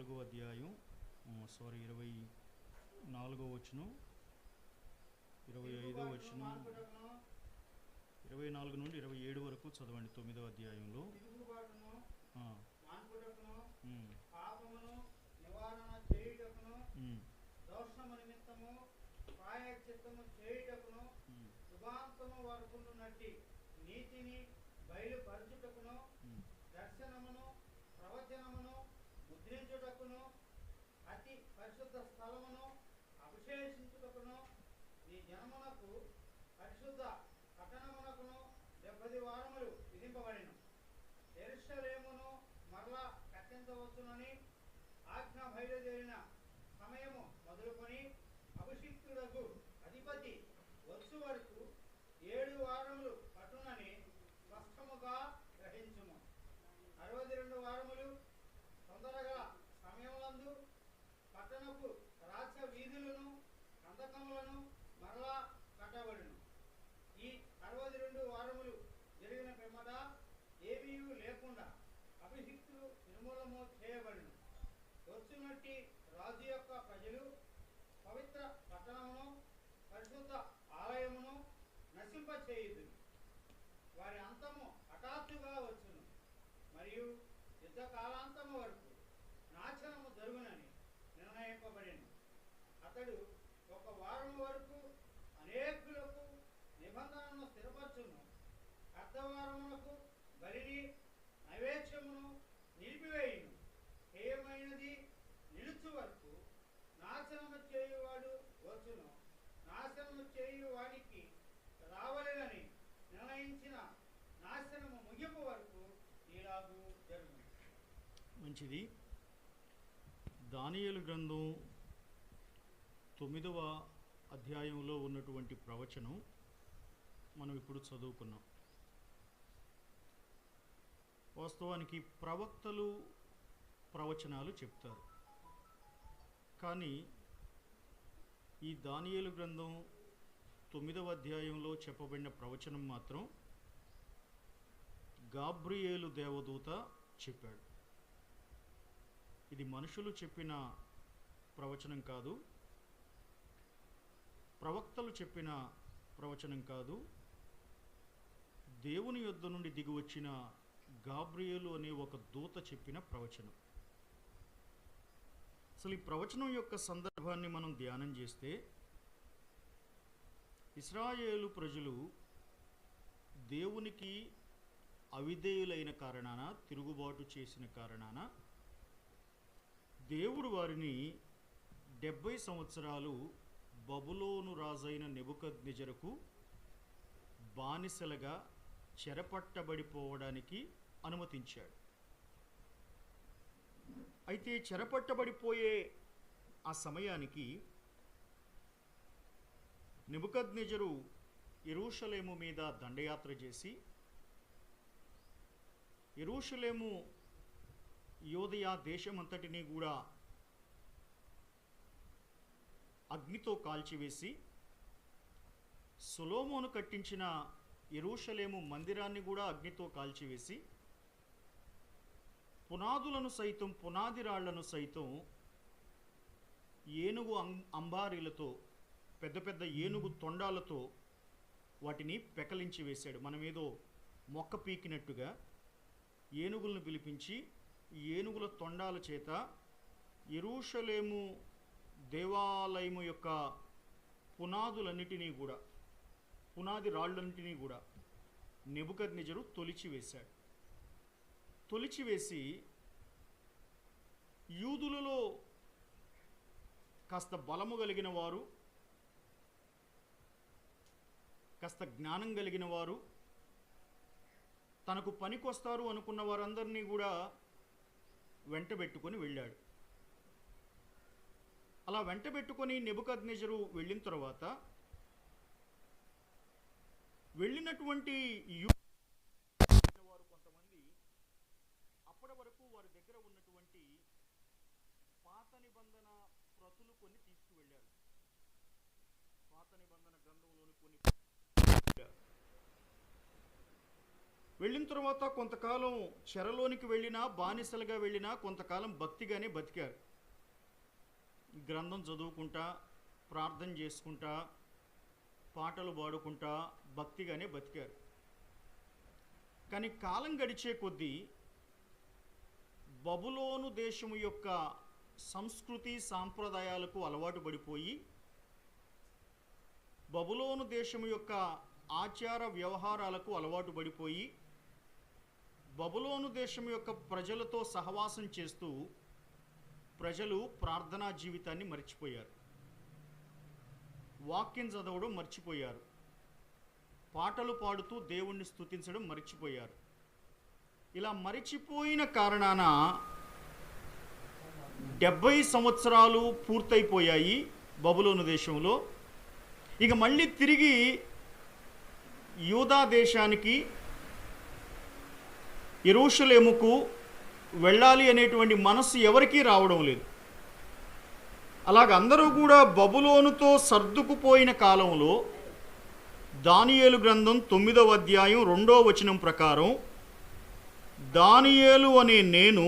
24వ అధ్యాయం 24వ వచనం 25వ వచనం 24 నుండి 27 వరకు చదవండి. 9వ అధ్యాయంలో పాపమును నివారణ చేయుటకును దోషము నిమిత్తము ప్రాయశ్చిత్తము చేయుటకును శుభాంతము వరకున్నట్టి నీతిని బయలుపరచుటకును దర్శనమును ప్రవచనమును ముద్రించుటకును అతి పరిశుద్ధ స్థలమును అభిషేకించుటకును ఈ జనమునకు పరిశుద్ధ పట్టణమునకును 70 వారములు విధింపబడిను. యెరూషలేమును మరలా కట్టించవచ్చునని ఆజ్ఞ బయలుదేరిన సమయము మొదలుకొని అభిషిక్తుడకు అధిపతి వచ్చు వరకు 7 వారములు పట్టునని స్పష్టముగా గ్రహించుము. 62 వారములు తొందరగా సమయములందు పట్టణపు రాచ వీధులను కందకములను మరలా కట్టబడును. ఈ 62 వారములు జరిగిన పిమ్మట ఏమీ లేకుండా అభిషిక్తులు నిర్మూలము చేయబడును. వచ్చునట్టి రాజు యొక్క ప్రజలు పవిత్ర పట్టణమును పరిశుద్ధ ఆలయమును నశింపచేయుదురు. వారి అంతము హఠాత్తుగా వచ్చును మరియు యుద్ధ కాలాంతము వరకు నాశనము జరుగునని నిర్ణయింపబడిను. అతడు 1 వారం వరకు అనేకులకు నిబంధనను స్థిరపరచును. అర్ధవారమునకు బలిని నైవేద్యమును నిలిపివేయును. హేయమైనది నిలుచు వరకు నాశనము చేయువాడు వచ్చును. నాశనము చేయువాడికి రావలేదని నిర్ణయించిన నాశనము ముగింపు వరకు ఇలాగూ జరుగును. మంచిది. దానియేలు గ్రంథం 9వ అధ్యాయంలో ఉన్నటువంటి ప్రవచనం మనం ఇప్పుడు చదువుకున్నాం. వాస్తవానికి ప్రవక్తలు ప్రవచనాలు చెప్తారు, కానీ ఈ దానియేలు గ్రంథం 9వ అధ్యాయంలో చెప్పబడిన ప్రవచనం మాత్రం గాబ్రియేలు దేవదూత చెప్పాడు. ఇది మనుషులు చెప్పిన ప్రవచనం కాదు, ప్రవక్తలు చెప్పిన ప్రవచనం కాదు, దేవుని యొద్ద నుండి దిగి వచ్చిన గాబ్రియేలు అనే ఒక దూత చెప్పిన ప్రవచనం. అసలు ఈ ప్రవచనం యొక్క సందర్భాన్ని మనం ధ్యానం చేస్తే, ఇశ్రాయేలు ప్రజలు దేవునికి అవిధేయులైన కారణాన, తిరుగుబాటు చేసిన కారణాన దేవుడు వారిని 70 సంవత్సరాలు బబులోను రాజైన నెబుకద్నెజరుకు బానిసలుగా చెరపట్టబడిపోవడానికి అనుమతించాడు. అయితే చెరపట్టబడిపోయే ఆ సమయానికి నెబుకద్నెజరు యెరూషలేము మీద దండయాత్ర చేసి, యెరూషలేము యోదయ దేశమంతటినీ కూడా అగ్నితో కాల్చివేసి, సొలొమోను కట్టించిన యెరూషలేము మందిరాన్ని కూడా అగ్నితో కాల్చివేసి, పునాదులను సైతం, పునాది రాళ్లను సైతం ఏనుగు అంబారీలతో, పెద్ద పెద్ద ఏనుగు తొండాలతో వాటిని పెకలించి వేశాడు. మనమేదో మొక్క పీకినట్టుగా ఏనుగులను పిలిపించి ఏనుగుల తొండాల చేత యెరూషలేము దేవాలయము యొక్క పునాదులన్నిటినీ కూడా, పునాది రాళ్ళన్నిటినీ కూడా నెబుకద్నెజరు తొలిచివేశాడు. తొలిచివేసి యూదులలో కాస్త బలము కలిగిన వారు, కాస్త జ్ఞానం కలిగిన వారు, తనకు పనికొస్తారు అనుకున్న వారందరినీ కూడా వెంటబెట్టుకొని వెళ్ళాడు. అలా వెంటబెట్టుకొని నెబుకద్నెజరు వెళ్ళిన తర్వాత, వెళ్ళినటువంటి వారు కొంతమంది అప్పటి వరకు వారి దగ్గర ఉన్నటువంటి పాత నిబంధన ప్రతులు కొన్ని తీసుకువెళ్ళారు. పాత నిబంధన గ్రంథంలోని కొన్ని వెళ్ళిన తర్వాత కొంతకాలం చెరలోనికి వెళ్ళినా, బానిసలుగా వెళ్ళినా కొంతకాలం భక్తిగానే బతికారు. గ్రంథం చదువుకుంటా, ప్రార్థన చేసుకుంటా, పాటలు పాడుకుంటా భక్తిగానే బతికారు. కానీ కాలం గడిచే కొద్దీ బబులోను దేశము యొక్క సంస్కృతి సాంప్రదాయాలకు అలవాటు పడిపోయి, బబులోను దేశము యొక్క ఆచార వ్యవహారాలకు అలవాటు పడిపోయి, బబులోను దేశం యొక్క ప్రజలతో సహవాసం చేస్తూ ప్రజలు ప్రార్థనా జీవితాన్ని మర్చిపోయారు, వాక్యం చదవడం మర్చిపోయారు, పాటలు పాడుతూ దేవుణ్ణి స్తుతించడం మర్చిపోయారు. ఇలా మరిచిపోయిన కారణాన 70 సంవత్సరాలు పూర్తయిపోయాయి బబులోను దేశంలో. ఇక మళ్ళీ తిరిగి యూదా దేశానికి, యెరూషలేముకు వెళ్ళాలి అనేటువంటి మనస్సు ఎవరికీ రావడం లేదు. అలాగ అందరూ కూడా బబులోనుతో సర్దుకుపోయిన కాలంలో దానియేలు గ్రంథం 9వ అధ్యాయం 2వ వచనం ప్రకారం, దానియేలు అనే నేను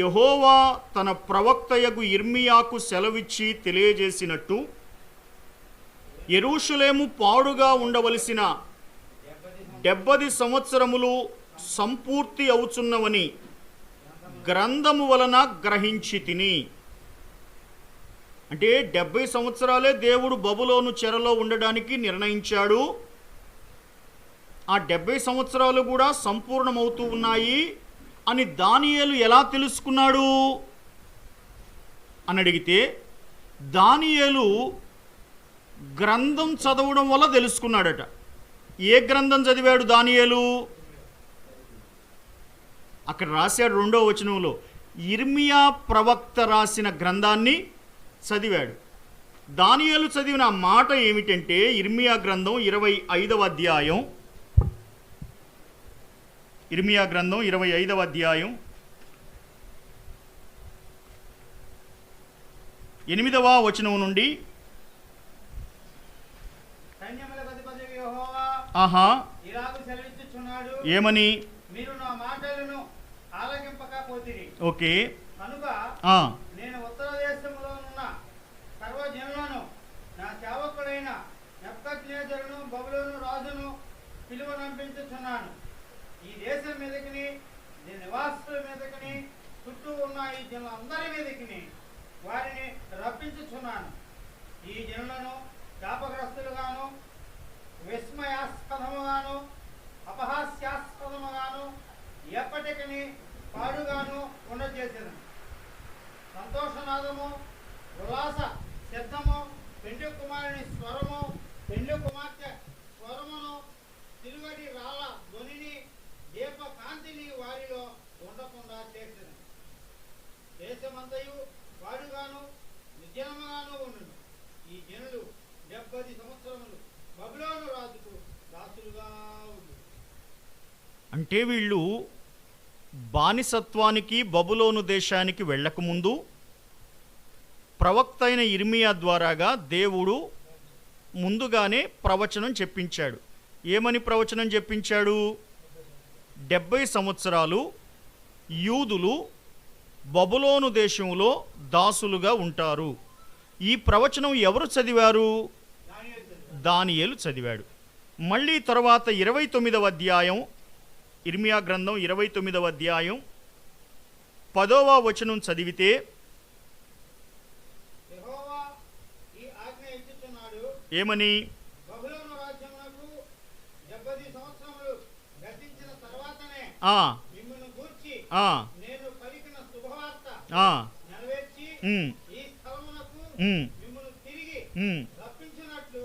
యెహోవా తన ప్రవక్తయగు ఇర్మియాకు సెలవిచ్చి తెలియజేసినట్టు, యెరూషలేము పాడుగా ఉండవలసిన 70 సంవత్సరములు సంపూర్తి అవుచున్నవని గ్రంథము వలన గ్రహించి తిని. అంటే 70 సంవత్సరాలే దేవుడు బబులోను చెరలో ఉండడానికి నిర్ణయించాడు. ఆ 70 సంవత్సరాలు కూడా సంపూర్ణమవుతూ ఉన్నాయి అని దానియేలు ఎలా తెలుసుకున్నాడు అని అడిగితే, దానియేలు గ్రంథం చదవడం వల్ల తెలుసుకున్నాడట. ఏ గ్రంథం చదివాడు దానియేలు? అక్కడ రాశాడు 2వ వచనంలో, ఇర్మియా ప్రవక్త రాసిన గ్రంథాన్ని చదివాడు. దానియేలు చదివిన మాట ఏమిటంటే, ఇర్మియా గ్రంథం 25వ అధ్యాయం, ఇర్మియా గ్రంథం 25వ అధ్యాయం 8వ వచనం నుండి, సైన్యములకు అధిపతియగు యెహోవా ఆహా ఇలాగు సెలవిచ్చుచున్నాడు, ఏమని? మీరు నా మాటలను ఆలకింపకపోతిరి. ఓకే, కనుక ఆ, నేను ఉత్తర దేశములో ఉన్న సర్వజనులను నా సేవకుడైన నెబుకద్నెజరును బబులోను రాజును పిలువనంపించుచున్నాను. ఈ దేశం మీదకిని, దీని నివాసుల మీదకిని, చుట్టూ ఉన్న ఈ జనులందరి మీదకిని వారిని రప్పించుచున్నాను. ఈ జనులను శాపగ్రస్తులుగాను, విస్మయాస్పదముగాను, అపహాస్యాస్పదముగాను, ఎప్పటికని పాడుగాను ఉండజేసేది. సంతోషనాదము, ఉల్లాస శబ్దము, పెండ్లి కుమారుని స్వరము, పెండ్లి కుమార్తె స్వరమును, తిరుగడి రాళ్ళ ధ్వనిని, దీప కాంతిని వారిలో ఉండకుండా చేసేది. దేశమంతయు పాడుగాను నిర్జనముగాను ఉండును. ఈ జనులు 70 సంవత్సరములు బబులోను రాజుకు దాసులుగా ఉండు. అంటే వీళ్ళు బానిసత్వానికి బబులోను దేశానికి వెళ్ళకముందు ప్రవక్త అయిన ఇర్మియా ద్వారాగా దేవుడు ముందుగానే ప్రవచనం చెప్పించాడు. ఏమని ప్రవచనం చెప్పించాడు? 70 సంవత్సరాలు యూదులు బబులోను దేశంలో దాసులుగా ఉంటారు. ఈ ప్రవచనం ఎవరు చదివారు? దానియేలు చదివాడు. మళ్ళీ తర్వాత 29వ అధ్యాయం, ఇర్మియా గ్రంథం 29వ అధ్యాయం 10వ వచనం చదివితే, యెహోవా ఈ ఆజ్ఞ ఇచ్చుచున్నాడు, ఏమని? బబులోను రాజ్యమునకు 70 సంవత్సరములు గతించిన తర్వాతనే మిమ్మును గూర్చి నేను పలికిన శుభవార్త నెరవేర్చి ఈ స్థలమునకు మిమ్మును తిరిగి రప్పించినట్లు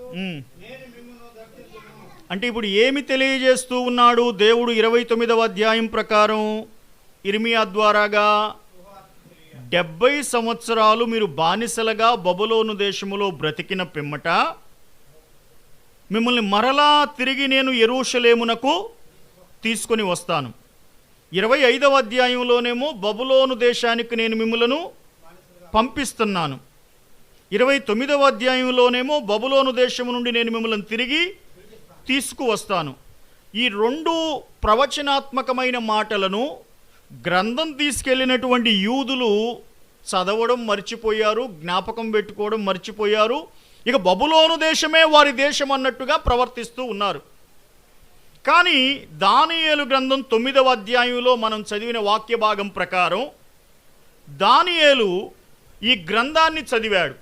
నేను మిమ్మును దర్శించును. అంటే ఇప్పుడు ఏమి తెలియజేస్తూ ఉన్నాడు దేవుడు 29వ అధ్యాయం ప్రకారం ఇర్మియా ద్వారాగా? 70 సంవత్సరాలు మీరు బానిసలుగా బబులోను దేశములో బ్రతికిన పిమ్మట మిమ్మల్ని మరలా తిరిగి నేను యెరూషలేమునకు తీసుకొని వస్తాను. 25వ అధ్యాయంలోనేమో బబులోను దేశానికి నేను మిమ్మలను పంపిస్తున్నాను. 29వ అధ్యాయంలోనేమో బబులోను దేశము నుండి నేను మిమ్మల్ని తిరిగి తీసుకువస్తాను. ఈ రెండు ప్రవచనాత్మకమైన మాటలను గ్రంథం తీసుకెళ్ళినటువంటి యూదులు చదవడం మర్చిపోయారు, జ్ఞాపకం పెట్టుకోవడం మర్చిపోయారు. ఇక బబులోను దేశమే వారి దేశం అన్నట్టుగా ప్రవర్తిస్తూ ఉన్నారు. కానీ దానియేలు గ్రంథం 9వ అధ్యాయంలో మనం చదివిన వాక్య భాగం ప్రకారం దానియేలు ఈ గ్రంథాన్ని చదివాడు.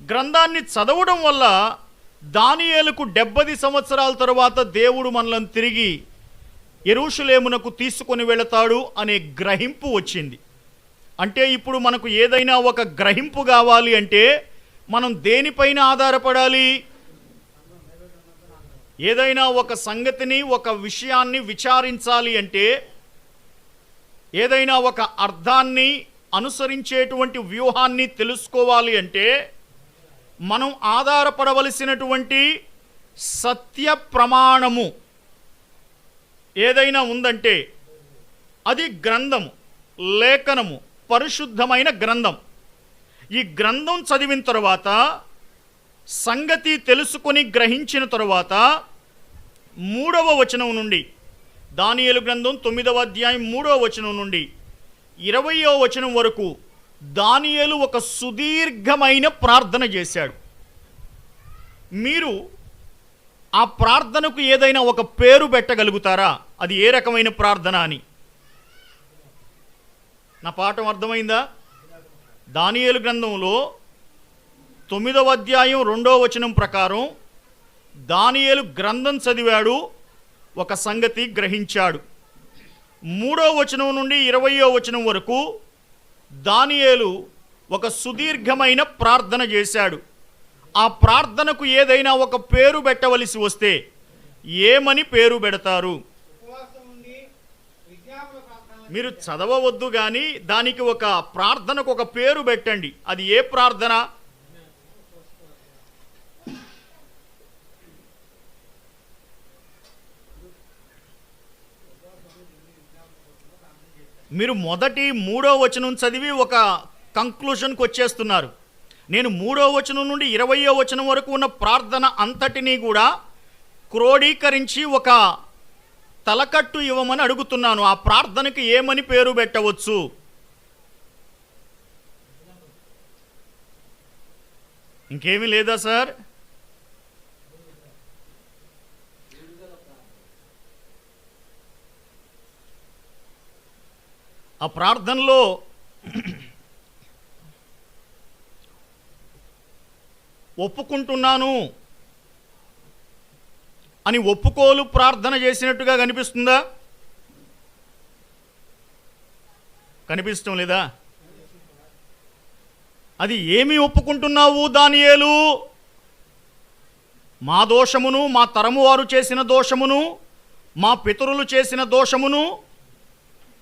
గ్రంథాన్ని చదవడం వల్ల దానియేలుకు 70 సంవత్సరాల తరువాత దేవుడు మనల్ని తిరిగి యెరూషలేమునకు తీసుకొని వెళతాడు అనే గ్రహింపు వచ్చింది. అంటే ఇప్పుడు మనకు ఏదైనా ఒక గ్రహింపు కావాలి అంటే మనం దేనిపైన ఆధారపడాలి? ఏదైనా ఒక సంగతిని, ఒక విషయాన్ని విచారించాలి అంటే, ఏదైనా ఒక అర్థాన్ని, అనుసరించేటువంటి వ్యూహాన్ని తెలుసుకోవాలి అంటే మనం ఆధారపడవలసినటువంటి సత్య ప్రమాణము ఏదైనా ఉందంటే అది గ్రంథము, లేఖనము, పరిశుద్ధమైన గ్రంథం. ఈ గ్రంథం చదివిన తరువాత, సంగతి తెలుసుకొని గ్రహించిన తరువాత 3వ వచనం నుండి, దానియేలు గ్రంథం 9వ అధ్యాయం 3వ వచనం నుండి 20వ వచనం వరకు దానియేలు ఒక సుదీర్ఘమైన ప్రార్థన చేశాడు. మీరు ఆ ప్రార్థనకు ఏదైనా ఒక పేరు పెట్టగలుగుతారా? అది ఏ రకమైన ప్రార్థన అని? నా పాఠం అర్థమైందా? దానియేలు గ్రంథంలో 9వ అధ్యాయం 2వ వచనం ప్రకారం దానియేలు గ్రంథం చదివాడు, ఒక సంగతి గ్రహించాడు. 3వ వచనం నుండి 20వ వచనం వరకు దానియేలు ఒక సుదీర్ఘమైన ప్రార్థన చేశాడు. ఆ ప్రార్థనకు ఏదైనా ఒక పేరు పెట్టవలసి వస్తే ఏమని పేరు పెడతారు? ఉపవాసం ఉండి విజ్ఞాపన ప్రార్థనలు మీరు చదవవద్దు కానీ దానికి ఒక ప్రార్థనకు ఒక పేరు పెట్టండి. అది ఏ ప్రార్థన? మీరు మొదటి 3వ వచనం చదివి ఒక కంక్లూషన్కి వచ్చేస్తున్నారు. నేను 3వ వచనం నుండి 20వ వచనం వరకు ఉన్న ప్రార్థన అంతటినీ కూడా క్రోడీకరించి ఒక తలకట్టు ఇవ్వమని అడుగుతున్నాను. ఆ ప్రార్థనకి ఏమని పేరు పెట్టవచ్చు? ఇంకేమీ లేదా సార్? ఆ ప్రార్థనలో ఒప్పుకుంటున్నాను అని ఒప్పుకోలు ప్రార్థన చేసినట్టుగా కనిపిస్తుందా? కనిపిస్తడం లేదా? అది ఏమి ఒప్పుకుంటున్నావు దానియేలు? మా దోషమును, మా తరము వారు చేసిన దోషమును, మా పితరులు చేసిన దోషమును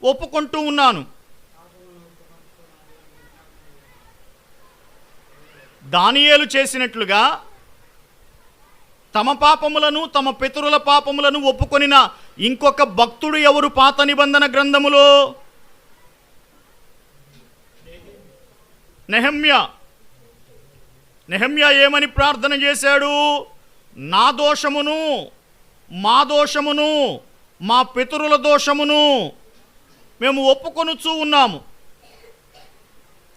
ఒప్పుకుంటూ ఉన్నాను. దానియేలు చేసినట్లుగా తమ పాపములను, తమ పితరుల పాపములను ఒప్పుకొనిన ఇంకొక భక్తుడు ఎవరు పాత నిబంధన గ్రంథములో? నెహెమ్యా. నెహెమ్యా ఏమని ప్రార్థన చేశాడు? నా దోషమును, మా దోషమును, మా పితరుల దోషమును మేము ఒప్పుకొనుచూ ఉన్నాము.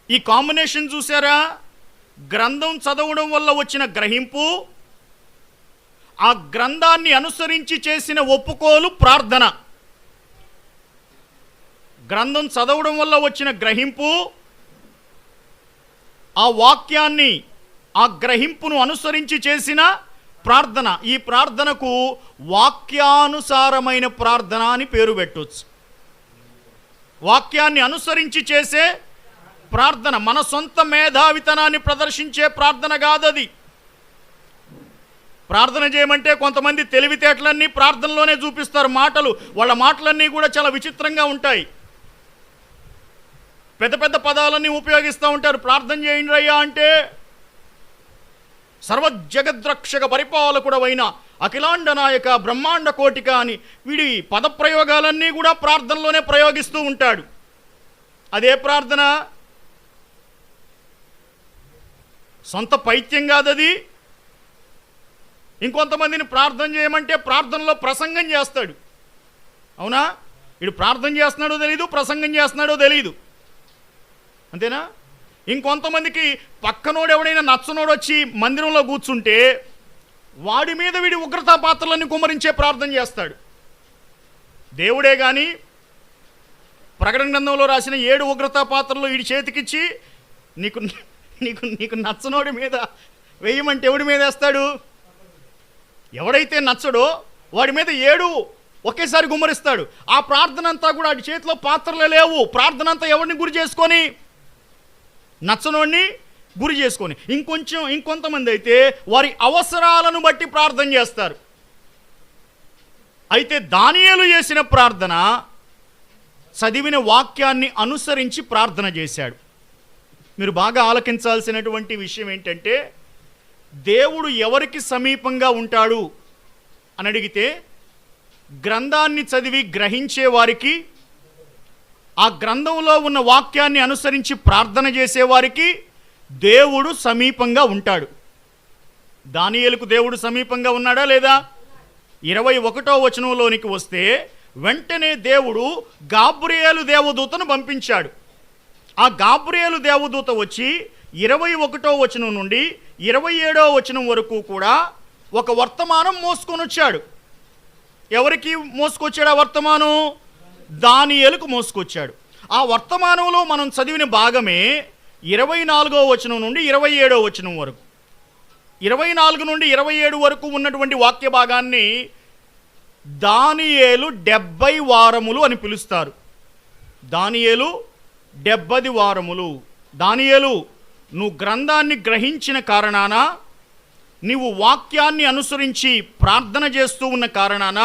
ఈ కాంబినేషన్ చూసారా? గ్రంథం చదవడం వల్ల వచ్చిన గ్రహింపు, ఆ గ్రంథాన్ని అనుసరించి చేసిన ఒప్పుకోలు ప్రార్థన. గ్రంథం చదవడం వల్ల వచ్చిన గ్రహింపు, ఆ వాక్యాన్ని, ఆ గ్రహింపును అనుసరించి చేసిన ప్రార్థన. ఈ ప్రార్థనకు వాక్యానుసారమైన ప్రార్థన అని పేరు పెట్టవచ్చు. వాక్యాన్ని అనుసరించి చేసే ప్రార్థన. మన సొంత మేధావితనాన్ని ప్రదర్శించే ప్రార్థన కాదది. ప్రార్థన చేయమంటే కొంతమంది తెలివితేటలన్నీ ప్రార్థనలోనే చూపిస్తారు. మాటలు, వాళ్ళ మాటలన్నీ కూడా చాలా విచిత్రంగా ఉంటాయి. పెద్ద పెద్ద పదాలన్నీ ఉపయోగిస్తూ ఉంటారు. ప్రార్థన చేయండి అయ్యా అంటే సర్వజగద్రక్షక పరిపాలకుడవైన అఖిలాండ నాయక బ్రహ్మాండ కోటిక అని వీడి పదప్రయోగాలన్నీ కూడా ప్రార్థనలోనే ప్రయోగిస్తూ ఉంటాడు. అదే ప్రార్థన? సొంత పైత్యం కాదది. ఇంకొంతమందిని ప్రార్థన చేయమంటే ప్రార్థనలో ప్రసంగం చేస్తాడు. అవునా? వీడు ప్రార్థన చేస్తున్నాడో తెలియదు, ప్రసంగం చేస్తున్నాడో తెలియదు. అంతేనా? ఇంకొంతమందికి పక్కనోడు ఎవడైనా నచ్చనోడు వచ్చి మందిరంలో కూర్చుంటే వాడి మీద వీడి ఉగ్రతా పాత్రలన్నీ కుమ్మరించే ప్రార్థన చేస్తాడు. దేవుడే కానీ ప్రకటన గ్రంథంలో రాసిన 7 ఉగ్రతా పాత్రలు వీడి చేతికిచ్చి నీకు నీకు నీకు నచ్చనోడి మీద వేయమంటే ఎవడి మీద వేస్తాడు? ఎవడైతే నచ్చడో వాడి మీద 7 ఒకేసారి గుమ్మరిస్తాడు. ఆ ప్రార్థన అంతా కూడా వాడి చేతిలో పాత్రలే లేవు. ప్రార్థన అంతా ఎవరిని గురి చేసుకొని? నచ్చనోడిని గురి చేసుకొని. ఇంకొంతమంది అయితే వారి అవసరాలను బట్టి ప్రార్థన చేస్తారు. అయితే దానియేలు చేసిన ప్రార్థన చదివిన వాక్యాన్ని అనుసరించి ప్రార్థన చేశాడు. మీరు బాగా ఆలకించాల్సినటువంటి విషయం ఏంటంటే, దేవుడు ఎవరికి సమీపంగా ఉంటాడు అని అడిగితే గ్రంథాన్ని చదివి గ్రహించే వారికి, ఆ గ్రంథంలో ఉన్న వాక్యాన్ని అనుసరించి ప్రార్థన చేసేవారికి దేవుడు సమీపంగా ఉంటాడు. దానియేలుకు దేవుడు సమీపంగా ఉన్నాడా లేదా? 21వ వచనంలోనికి వస్తే వెంటనే దేవుడు గాబ్రియేలు దేవదూతను పంపించాడు. ఆ గాబ్రియేలు దేవదూత వచ్చి 21వ వచనం నుండి 27వ వచనం వరకు కూడా ఒక వర్తమానం మోసుకొని వచ్చాడు. ఎవరికి మోసుకొచ్చాడు ఆ వర్తమానం? దానియేలుకు మోసుకొచ్చాడు. ఆ వర్తమానంలో మనం చదివిన భాగమే 24వ వచనం నుండి 27వ వచనం వరకు. 24 నుండి 27 వరకు ఉన్నటువంటి వాక్య భాగాన్ని దానియేలు 70 వారములు అని పిలుస్తారు. దానియేలు 70 వారములు. దానియేలు, నువ్వు గ్రంథాన్ని గ్రహించిన కారణాన, నీవు వాక్యాన్ని అనుసరించి ప్రార్థన చేస్తూ ఉన్న కారణాన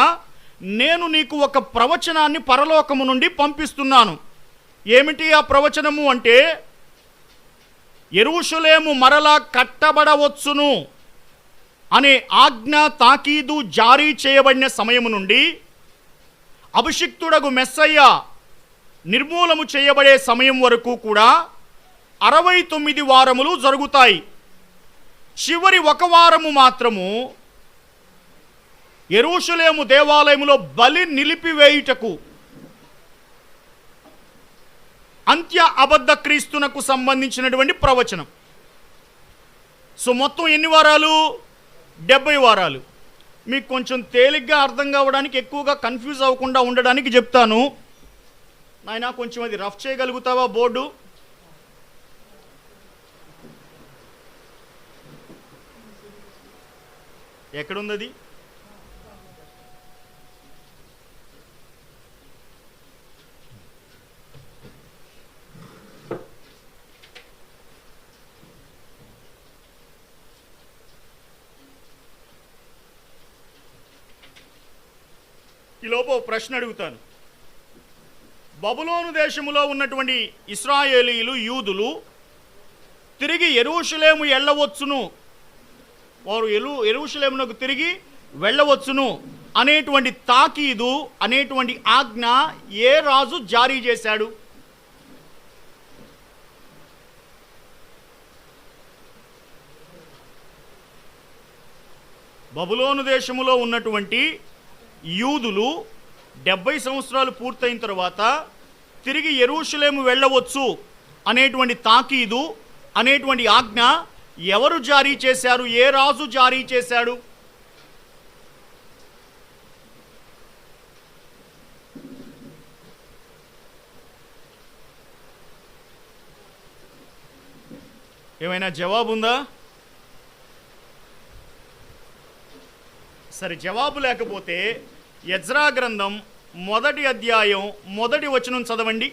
నేను నీకు ఒక ప్రవచనాన్ని పరలోకము నుండి పంపిస్తున్నాను. ఏమిటి ఆ ప్రవచనము అంటే, యెరూషలేము మరలా కట్టబడవచ్చును అనే ఆజ్ఞ తాకీదు జారీ చేయబడిన సమయము నుండి అభిషిక్తుడగు మెస్సయ్య నిర్మూలము చేయబడే సమయం వరకు కూడా 69 వారములు జరుగుతాయి. చివరి 1 వారము మాత్రము యెరూషలేము దేవాలయములో బలి నిలిపివేయుటకు, అంత్య అబద్ధ క్రీస్తునకు సంబంధించినటువంటి ప్రవచనం. సో మొత్తం ఎన్ని వారాలు? 70 వారాలు. మీకు కొంచెం తేలిగ్గా అర్థం కావడానికి, ఎక్కువగా కన్ఫ్యూజ్ అవ్వకుండా ఉండడానికి చెప్తాను. నాయనా కొంచెం అది రఫ్ చేయగలుగుతావా బోర్డు? ఎక్కడుంది అది? ఈలోపు ప్రశ్న అడుగుతాను. బబులోను దేశములో ఉన్నటువంటి ఇశ్రాయేలీలు, యూదులు తిరిగి యెరూషలేము వెళ్ళవచ్చును, వారు యెరూషలేమునకు తిరిగి వెళ్ళవచ్చును అనేటువంటి తాకీదు, అనేటువంటి ఆజ్ఞ ఏ రాజు జారీ చేశాడు? బబులోను దేశములో ఉన్నటువంటి యూదులు 70 సంవత్సరాలు పూర్తయిన తర్వాత తిరిగి యెరూషలేము వెళ్ళవచ్చు అనేటువంటి తాకీదు, అనేటువంటి ఆజ్ఞ ఎవరు జారీ చేశారు? ఏ రాజు జారీ చేశాడు? ఏమైనా జవాబు ఉందా? సరే, జవాబు లేకపోతే ఎజ్రా గ్రంథం 1వ అధ్యాయం 1వ వచనం చదవండి.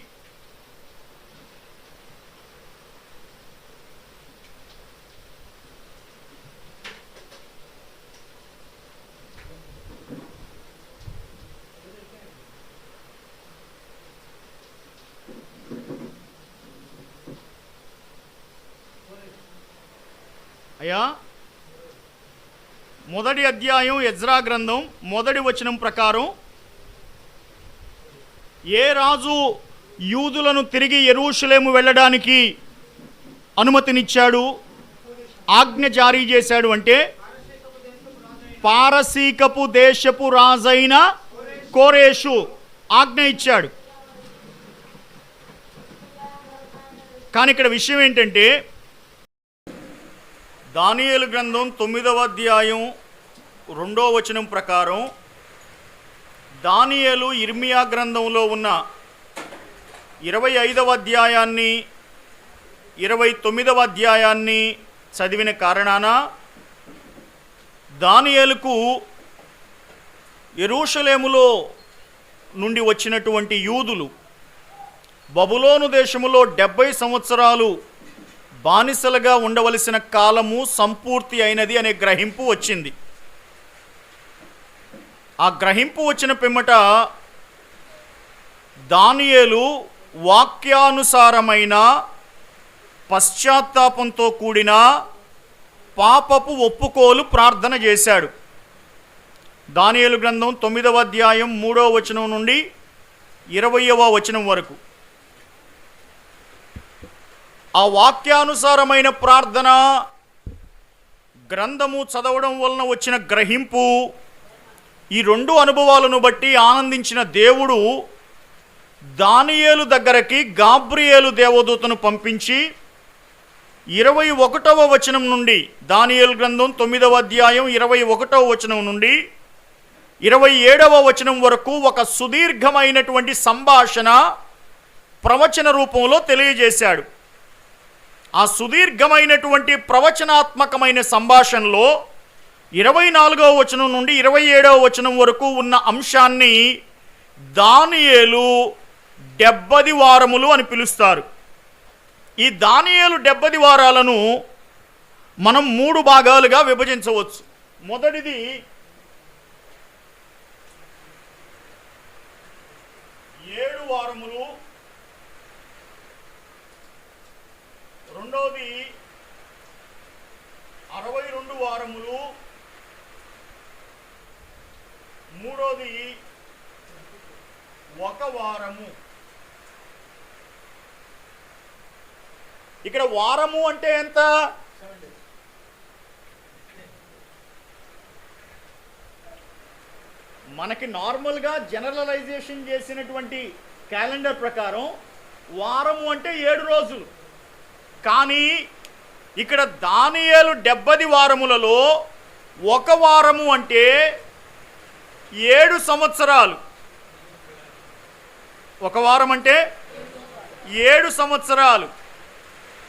అయ్యా, 1వ అధ్యాయం ఎజ్రా గ్రంథం 1వ వచనం ప్రకారం ఏ రాజు యూదులను తిరిగి యెరూషలేము వెళ్ళడానికి అనుమతినిచ్చాడు, ఆజ్ఞ జారీ చేశాడు అంటే పారసీకపు దేశపు రాజైన కోరేషు ఆజ్ఞ ఇచ్చాడు. కానీ ఇక్కడ విషయం ఏంటంటే, దానియేలు గ్రంథం 9వ అధ్యాయం 2వ వచనం ప్రకారం దానియేలు ఇర్మియా గ్రంథంలో ఉన్న 25వ అధ్యాయాన్ని 29వ అధ్యాయాన్ని చదివిన కారణాన దానియేలుకు యెరూషలేములో నుండి వచ్చినటువంటి యూదులు బబులోను దేశములో 70 సంవత్సరాలు బానిసలుగా ఉండవలసిన కాలము సంపూర్తి అయినది అనే గ్రహింపు వచ్చింది. ఆ గ్రహింపు వచ్చిన పిమ్మట దానియేలు వాక్యానుసారమైన పశ్చాత్తాపంతో కూడిన పాపపు ఒప్పుకోలు ప్రార్థన చేశాడు. దానియేలు గ్రంథం 9వ అధ్యాయం 3వ వచనం నుండి 20వ వచనం వరకు ఆ వాక్యానుసారమైన ప్రార్థన గ్రంథము చదవడం వలన వచ్చిన గ్రహింపు, ఈ 2 అనుభవాలను బట్టి ఆనందించిన దేవుడు దానియేలు దగ్గరికి గాబ్రియేలు దేవదూతను పంపించి 21వ వచనం నుండి, దానియేలు గ్రంథం 9వ అధ్యాయం 21వ వచనం నుండి 27వ వచనం వరకు ఒక సుదీర్ఘమైనటువంటి సంభాషణ ప్రవచన రూపంలో తెలియజేశాడు. ఆ సుదీర్ఘమైనటువంటి ప్రవచనాత్మకమైన సంభాషణలో 24వ వచనం నుండి 27వ వచనం వరకు ఉన్న అంశాన్ని దానియేలు 70 వారములు అని పిలుస్తారు. ఈ దానియేలు 70 వారాలను మనం 3 భాగాలుగా విభజించవచ్చు. మొదటిది 7 వారములు, రెండవది 62 వారములు, మూడోది 1 వారము. ఇక్కడ వారము అంటే ఎంత? మనకి నార్మల్గా జనరలైజేషన్ చేసినటువంటి క్యాలెండర్ ప్రకారం వారము అంటే 7 రోజులు. కానీ ఇక్కడ దానియేలు 70 వారములలో 1 వారము అంటే 7 సంవత్సరాలు. 1 వారం అంటే 7 సంవత్సరాలు.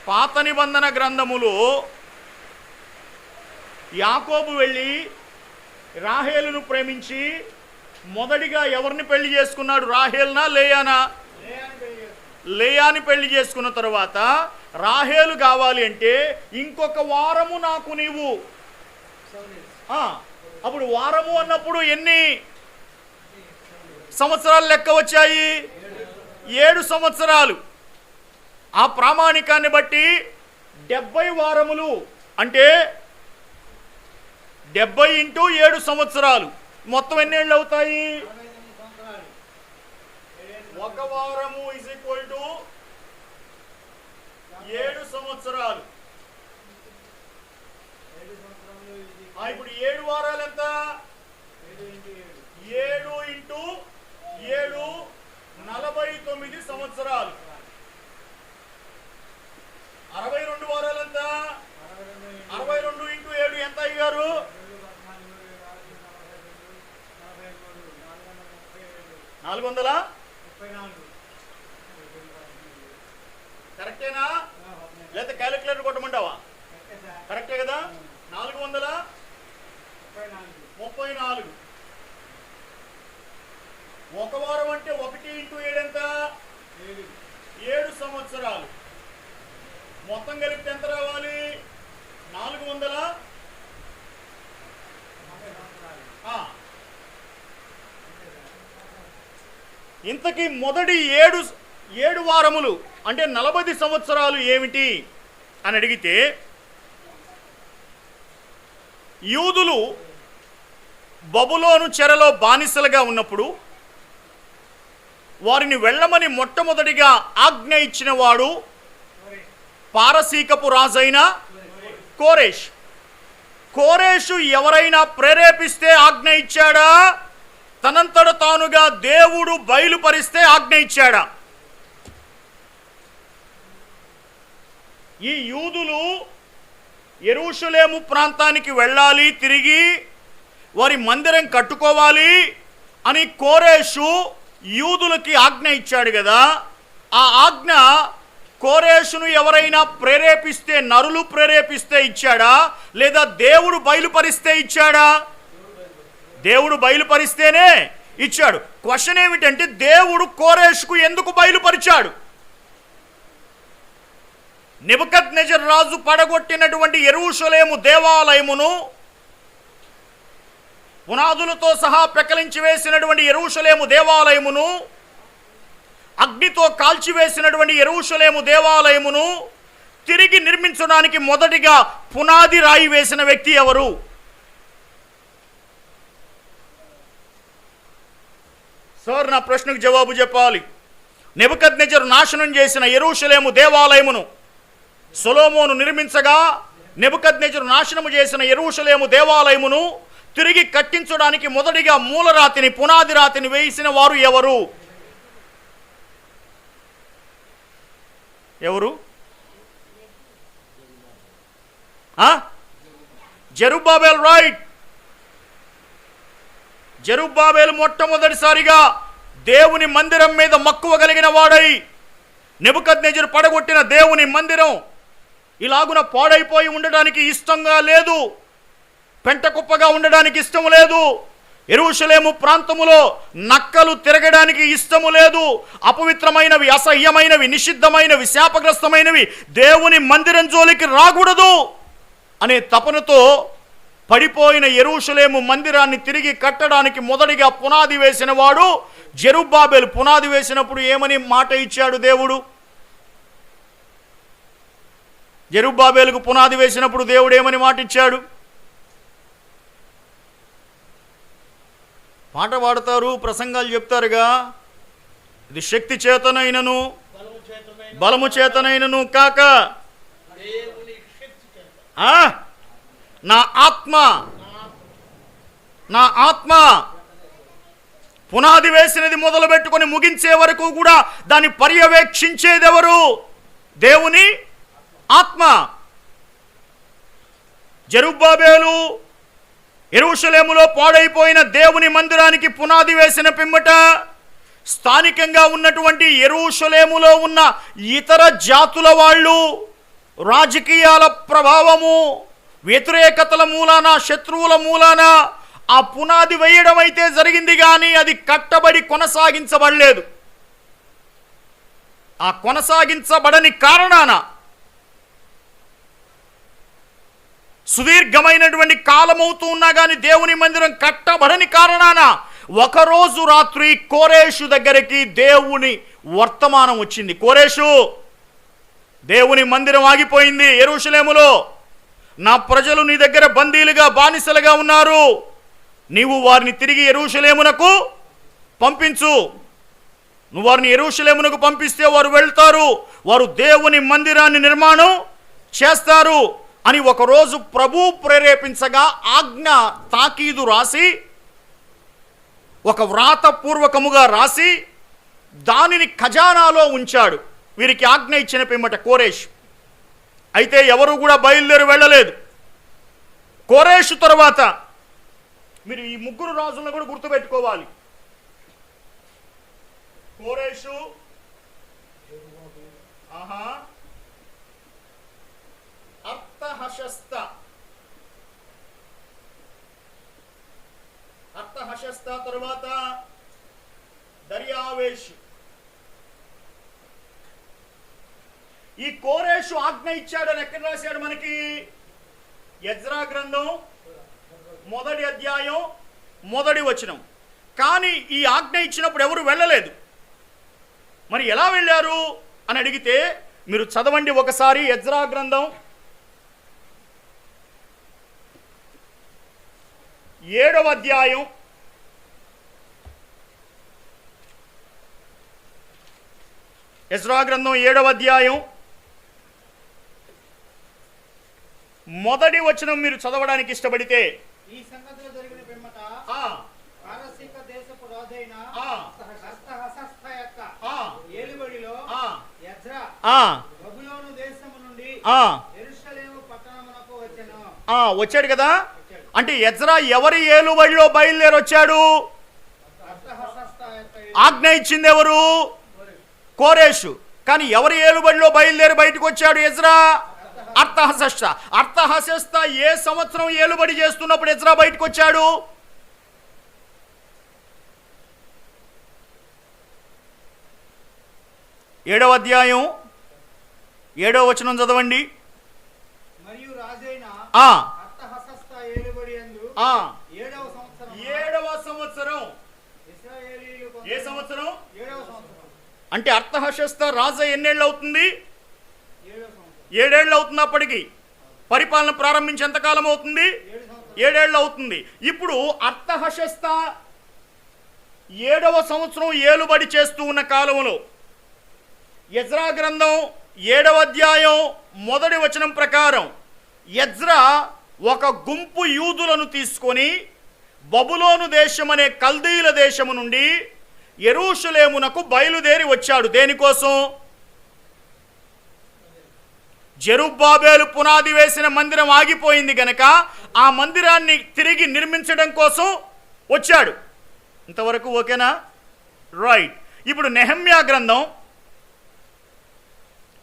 పాత నిబంధన గ్రంథములో యాకోబు వెళ్ళి రాహేలును ప్రేమించి మొదటిగా ఎవరిని పెళ్లి చేసుకున్నాడు? రాహేల్నా లేయానా? లేయాని పెళ్లి చేసుకున్న తర్వాత రాహేలు కావాలి అంటే ఇంకొక వారము నాకు నీవు. అప్పుడు వారము అన్నప్పుడు ఎన్ని సంవత్సరాలు లెక్క వచ్చాయి? 7 సంవత్సరాలు. ఆ ప్రామాణికాన్ని బట్టి 70 వారములు అంటే 70 ఇంటూ 7 సంవత్సరాలు మొత్తం ఎన్నేళ్ళు అవుతాయి? 1 వారము ఈజ్ ఈక్వల్ టు 7 సంవత్సరాలు. ఇప్పుడు 7 వారాలు ఎంత? 7 ఇంటూ 7 49 సంవత్సరాలు. 62 వారాలు ఎంత? 62 ఇంటూ 7 ఎంత అయ్యారు? 400. కరెక్టేనా? లేదా క్యాలిక్యులేటర్ కొట్టమంటావా? కరెక్టే కదా? 434. 1 వారం అంటే 1 ఇంటూ 7 ఎంత? 7 సంవత్సరాలు. మొత్తం కలిపితే ఎంత రావాలి? 400. ఇంతకీ మొదటి 7 వారములు అంటే 40 సంవత్సరాలు ఏమిటి అని అడిగితే, యూదులు బబులోను చెరలో బానిసలుగా ఉన్నప్పుడు వారిని వెళ్ళమని మొట్టమొదటిగా ఆజ్ఞ ఇచ్చిన వాడు పారసీకపు రాజైన కోరేష్. కోరేషు ఎవరైనా ప్రేరేపిస్తే ఆజ్ఞ ఇచ్చాడా? తనంతట తానుగా దేవుడు బయలుపరిస్తే ఆజ్ఞ ఇచ్చాడా? ఈ యూదులు యెరూషలేము ప్రాంతానికి వెళ్ళాలి, తిరిగి వారి మందిరం కట్టుకోవాలి అని కోరేషు యూదులకి ఆజ్ఞ ఇచ్చాడు కదా. ఆ ఆజ్ఞ కోరేషును ఎవరైనా ప్రేరేపిస్తే, నరులు ప్రేరేపిస్తే ఇచ్చాడా, లేదా దేవుడు బయలుపరిస్తే ఇచ్చాడా? దేవుడు బయలుపరిస్తేనే ఇచ్చాడు. క్వశ్చన్ ఏమిటంటే, దేవుడు కోరేషుకు ఎందుకు బయలుపరిచాడు? నెబుకద్నెజర్ రాజు పడగొట్టినటువంటి యెరూషలేము దేవాలయమును, పునాదులతో సహా పెకలించి వేసినటువంటి యెరూషలేము దేవాలయమును, అగ్నితో కాల్చివేసినటువంటి యెరూషలేము దేవాలయమును తిరిగి నిర్మించడానికి మొదటిగా పునాది రాయి వేసిన వ్యక్తి ఎవరు? సార్, నా ప్రశ్నకు జవాబు చెప్పాలి. నెబుకద్నెజరు నాశనం చేసిన యెరూషలేము దేవాలయమును సొలొమోను నిర్మించగా, నెబుకద్నెజరు నాశనము చేసిన యెరూషలేము దేవాలయమును తిరిగి కట్టించడానికి మొదటిగా మూలరాతిని, పునాది రాతిని వేసిన వారు ఎవరు? ఎవరు? జెరుబ్బాబెల్. రైట్. జెరుబ్బాబెల్ మొట్టమొదటిసారిగా దేవుని మందిరం మీద మక్కువ కలిగిన వాడై, నెబుకద్నెజరు పడగొట్టిన దేవుని మందిరం ఇలాగున పాడైపోయి ఉండడానికి ఇష్టంగా లేదు, పెంటకుప్పగా ఉండడానికి ఇష్టం లేదు, యెరూషలేము ప్రాంతములో నక్కలు తిరగడానికి ఇష్టము లేదు, అపవిత్రమైనవి, అసహ్యమైనవి, నిషిద్ధమైనవి, శాపగ్రస్తమైనవి దేవుని మందిరం జోలికి రాకూడదు అనే తపనతో పడిపోయిన యెరూషలేము మందిరాన్ని తిరిగి కట్టడానికి మొదటిగా పునాది వేసిన వాడు జెరుబ్బాబెలు. పునాది వేసినప్పుడు ఏమని మాట ఇచ్చాడు దేవుడు? జెరుబ్బాబెలుకు పునాది వేసినప్పుడు దేవుడు ఏమని మాట ఇచ్చాడు? పాట పాడతారు, ప్రసంగాలు చెప్తారుగా, ఇది శక్తి చేతనైనను బలము చేతనైనను కాక నా ఆత్మ, నా ఆత్మ. పునాది వేసినది మొదలు పెట్టుకొని ముగించే వరకు కూడా దాన్ని పర్యవేక్షించేది ఎవరు? దేవుని ఆత్మ. జెరుబ్బాబెలు యెరూషలేములో పాడైపోయిన దేవుని మందిరానికి పునాది వేసిన పిమ్మట స్థానికంగా ఉన్నటువంటి యెరూషలేములో ఉన్న ఇతర జాతుల వాళ్ళు రాజకీయాల ప్రభావము, వ్యతిరేకతల మూలాన, శత్రువుల మూలాన ఆ పునాది వేయడం అయితే జరిగింది, కానీ అది కట్టబడి కొనసాగించబడలేదు. ఆ కొనసాగించబడని కారణాన, సుదీర్ఘమైనటువంటి కాలమవుతూ ఉన్నా కానీ దేవుని మందిరం కట్టబడని కారణాన ఒకరోజు రాత్రి కోరేషు దగ్గరికి దేవుని వర్తమానం వచ్చింది. కోరేషు, దేవుని మందిరం ఆగిపోయింది యెరూషలేములో, నా ప్రజలు నీ దగ్గర బందీలుగా, బానిసలుగా ఉన్నారు, నీవు వారిని తిరిగి యెరూషలేమునకు పంపించు. నువ్వు వారిని యెరూషలేమునకు పంపిస్తే వారు వెళ్తారు, వారు దేవుని మందిరాన్ని నిర్మాణం చేస్తారు అని ఒకరోజు ప్రభు ప్రేరేపించగా ఆజ్ఞ తాకీదు రాసి, ఒక వ్రాతపూర్వకముగా రాసి దానిని ఖజానాలో ఉంచాడు. వీరికి ఆజ్ఞ ఇచ్చిన పిమ్మట కోరేషు. అయితే ఎవరు కూడా బయలుదేరి వెళ్ళలేదు. కోరేషు తర్వాత మీరు ఈ ముగ్గురు రాజులను కూడా గుర్తుపెట్టుకోవాలి. కోరేషు, అర్తహషస్త తరువాత దర్యావేషు. ఈ కోరేషు ఆజ్ఞ ఇచ్చాడని ఎక్కడ రాశాడు మనకి? ఎజ్రా గ్రంథం 1వ అధ్యాయం 1వ వచనం. కానీ ఈ ఆజ్ఞ ఇచ్చినప్పుడు ఎవరు వెళ్ళలేదు. మరి ఎలా వెళ్ళారు అని అడిగితే మీరు చదవండి ఒకసారి. ఎజ్రా గ్రంథం 7వ అధ్యాయం 7వ అధ్యాయం మొదటి వచనం మీరు చదవడానికి ఇష్టపడితే, ఈ సంగతులు జరిగిన పిమ్మట ఆ పారసీక దేశపు రాజైన ఆ అర్తహషస్త యొక్క ఆ ఏలుబడిలో ఆ ఎజ్రా ఆ బబులోను దేశము నుండి ఆ యెరూషలేము పట్టణమునకు వచ్చెను. వచ్చాడు కదా. అంటే ఎజ్రా ఎవరి ఏలుబడిలో బయలుదేరి వచ్చాడు? అర్తహషస్త యొక్క ఆజ్ఞ ఇచ్చింది ఎవరు? కోరేషు. కానీ ఎవరి ఏలుబడిలో బయలుదేరి బయటకు వచ్చాడు ఎజ్రా? అర్తహషస్త. అర్తహషస్త ఏ సంవత్సరం ఏలుబడి చేస్తున్నప్పుడు ఎజ్రా బయటకు వచ్చాడు? ఏడవ అధ్యాయం 7వ వచనం చదవండి. మరియు రాజైన ఆ అర్తహషస్త ఏలుబడి యందు ఆ 7వ సంవత్సరం 7వ సంవత్సరం. ఇశ్రాయేలీయులు ఏ సంవత్సరం? 7వ సంవత్సరం అంటే అర్తహషస్త రాజు ఎన్నేళ్ళు అవుతుంది? 7వ సంవత్సరం 7 ఏళ్ళు అవుతున్నప్పటికీ పరిపాలన ప్రారంభించి ఎంతకాలం అవుతుంది? 7 సంవత్సరం 7 ఏళ్ళు అవుతుంది. ఇప్పుడు అర్తహషస్త 7వ సంవత్సరం ఏలుబడి చేస్తూ ఉన్న కాలంలో ఎజ్రా గ్రంథం 7వ అధ్యాయం 1వ వచనం ప్రకారం ఎజ్రా ఒక గుంపు యూదులను తీసుకొని బబులోను దేశం అనే కల్దీల దేశము నుండి యెరూషలేమునకు బయలుదేరి వచ్చాడు. దేనికోసం? జెరుబ్బాబేలు పునాది వేసిన మందిరం ఆగిపోయింది గనక ఆ మందిరాన్ని తిరిగి నిర్మించడం కోసం వచ్చాడు. ఇంతవరకు ఓకేనా? రైట్. ఇప్పుడు నెహెమ్యా గ్రంథం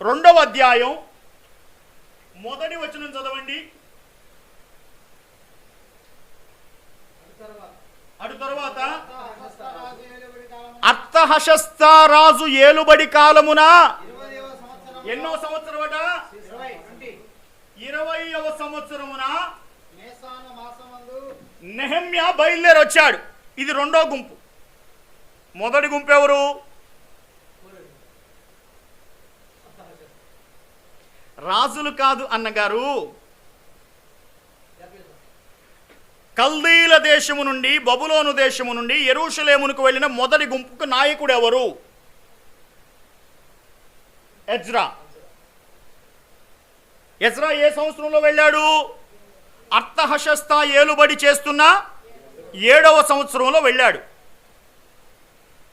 2వ అధ్యాయం 1వ వచనం చదవండి. అటు తర్వాత అర్తహషస్త రాజు ఏలుబడి కాలమున అర్తహషస్త రాజు ఏలుబడి కాలమున 20వ సంవత్సరం ఎన్నో సంవత్సరమట? 20వ సంవత్సరమున మేసాన మాసమందు నెహెమ్యా బయలుదేరి వచ్చాడు. ఇది రెండో గుంపు. మొదటి గుంపు ఎవరు? రాజులు కాదు అన్నగారు. కల్దీల దేశము నుండి బబులోను దేశము నుండి యెరూషలేమునకు వెళ్ళిన మొదటి గుంపుకు నాయకుడు ఎవరు? ఎజ్రా. ఎజ్రా ఏ సంవత్సరంలో వెళ్ళాడు? అర్తహషస్త ఏలుబడి చేస్తున్న 7వ సంవత్సరంలో వెళ్ళాడు.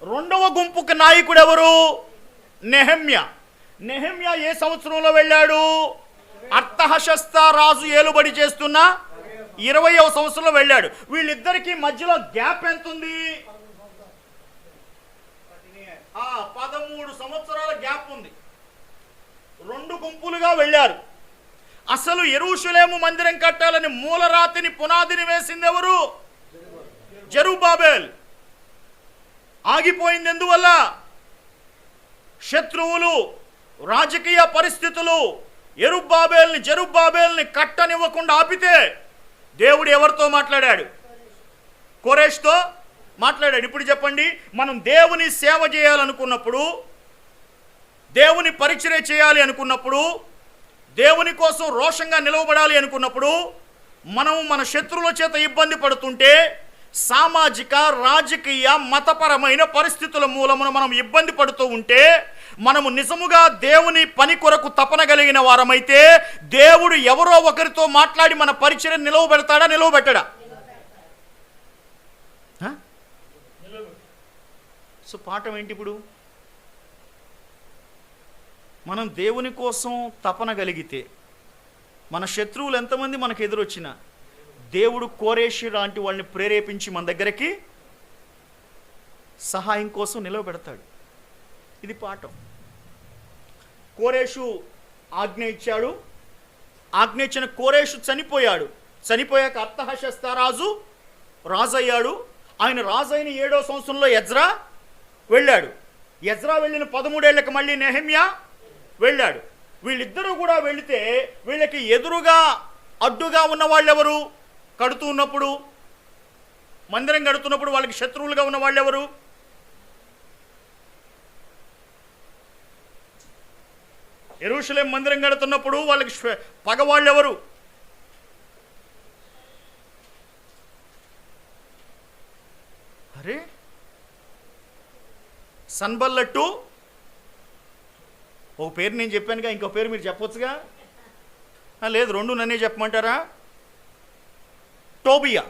రెండవ గుంపుకు నాయకుడు ఎవరు? నెహెమ్యా. నెహెమ్యా ఏ సంవత్సరంలో వెళ్ళాడు? అర్తహషస్త రాజు ఏలుబడి చేస్తున్న 20వ సంవత్సరంలో వెళ్ళాడు. వీళ్ళిద్దరికీ మధ్యలో గ్యాప్ ఎంత ఉంది? 13 సంవత్సరాల గ్యాప్ ఉంది. రెండు గుంపులుగా వెళ్ళారు. అసలు యెరూషలేము మందిరం కట్టాలని మూలరాతిని పునాదిని వేసింది ఎవరు? జెరుబ్బాబెల్. ఆగిపోయింది ఎందువల్ల? శత్రువులు, రాజకీయ పరిస్థితులు జెరుబ్బాబెల్ని కట్టనివ్వకుండా ఆపితే దేవుడు ఎవరితో మాట్లాడాడు? కోరేష్తో మాట్లాడాడు. ఇప్పుడు చెప్పండి, మనం దేవుని సేవ చేయాలనుకున్నప్పుడు, దేవుని పరిచర్య చేయాలి అనుకున్నప్పుడు, దేవుని కోసం రోషంగా నిలవబడాలి అనుకున్నప్పుడు, మనం మన శత్రువుల చేత ఇబ్బంది పడుతుంటే, సామాజిక, రాజకీయ, మతపరమైన పరిస్థితుల మూలమున మనం ఇబ్బంది పడుతూ ఉంటే, మనము నిజముగా దేవుని పని కొరకు తపన కలిగిన వారమైతే దేవుడు ఎవరో ఒకరితో మాట్లాడి మన పరిచర్య నిలవబెడతాడా? నిలవబెట్టడా? సో పాఠం ఏంటి ఇప్పుడు? మనం దేవుని కోసం తపన కలిగితే మన శత్రువులు ఎంతమంది మనకు ఎదురొచ్చినా దేవుడు కోరేషి లాంటి వాళ్ళని ప్రేరేపించి మన దగ్గరికి సహాయం కోసం నిలవబెడతాడు. ఇది పాఠం. కోరేషు ఆజ్ఞ ఇచ్చాడు. ఆజ్ఞ ఇచ్చిన కోరేషు చనిపోయాడు. చనిపోయాక అర్తహషస్త రాజు రాజయ్యాడు. ఆయన రాజైన 7వ సంవత్సరంలో ఎజ్రా వెళ్ళాడు. ఎజ్రా వెళ్ళిన 13 ఏళ్ళకి మళ్ళీ నెహెమ్యా వెళ్ళాడు. వీళ్ళిద్దరూ కూడా వెళితే వీళ్ళకి ఎదురుగా అడ్డుగా ఉన్న వాళ్ళు ఎవరు? కడుతూ ఉన్నప్పుడు, మందిరం కడుతున్నప్పుడు వాళ్ళకి శత్రువులుగా ఉన్న వాళ్ళు ఎవరు? యెరూషలేం మందిరం కడుతున్నప్పుడు వాళ్ళకి పగవాళ్ళు ఎవరు? అరే, సన్బల్లట్టు ఒక పేరు నేను చెప్పానుగా, ఇంకో పేరు మీరు చెప్పొచ్చుగా. లేదు, రెండు నన్నే చెప్పమంటారా? టోబియా,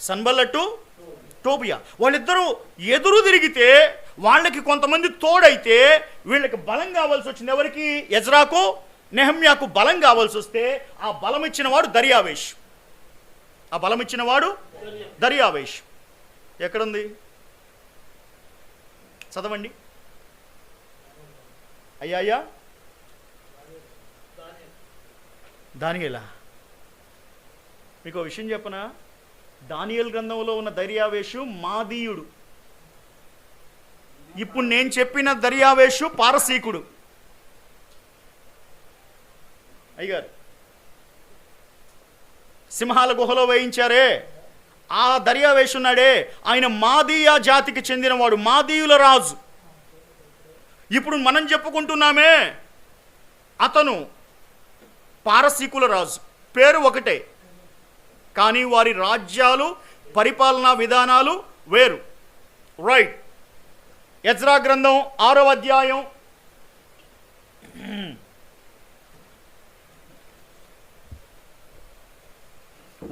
సన్బల్లట్టు టోబియా, వాళ్ళిద్దరూ ఎదురు తిరిగితే వాళ్ళకి కొంతమంది తోడైతే వీళ్ళకి బలం కావాల్సి వచ్చింది. ఎవరికి? ఎజ్రాకు నెహమ్యాకు బలం కావాల్సి వస్తే ఆ బలం ఇచ్చిన వాడు దర్యావేష్. ఆ బలం ఇచ్చిన వాడు దర్యావేష్. ఎక్కడుంది? చదవండి అయ్యా. దానియేలా, మీకు ఒక విషయం చెప్పనా? దానియేలు గ్రంథంలో ఉన్న దర్యావేషు మాదీయుడు. ఇప్పుడు నేను చెప్పిన దర్యావేషు పారసీకుడు. అయ్యారు సింహాల గుహలో వేయించారే ఆ దర్యావేషు ఉన్నాడే, ఆయన మాదీయ జాతికి చెందినవాడు, మాదీయుల రాజు. ఇప్పుడు మనం చెప్పుకుంటున్నామే అతను పారసీకుల రాజు. పేరు ఒకటే, కానీ వారి రాజ్యాలు, పరిపాలనా విధానాలు వేరు. రైట్. ఎజ్రా గ్రంథం 6వ అధ్యాయం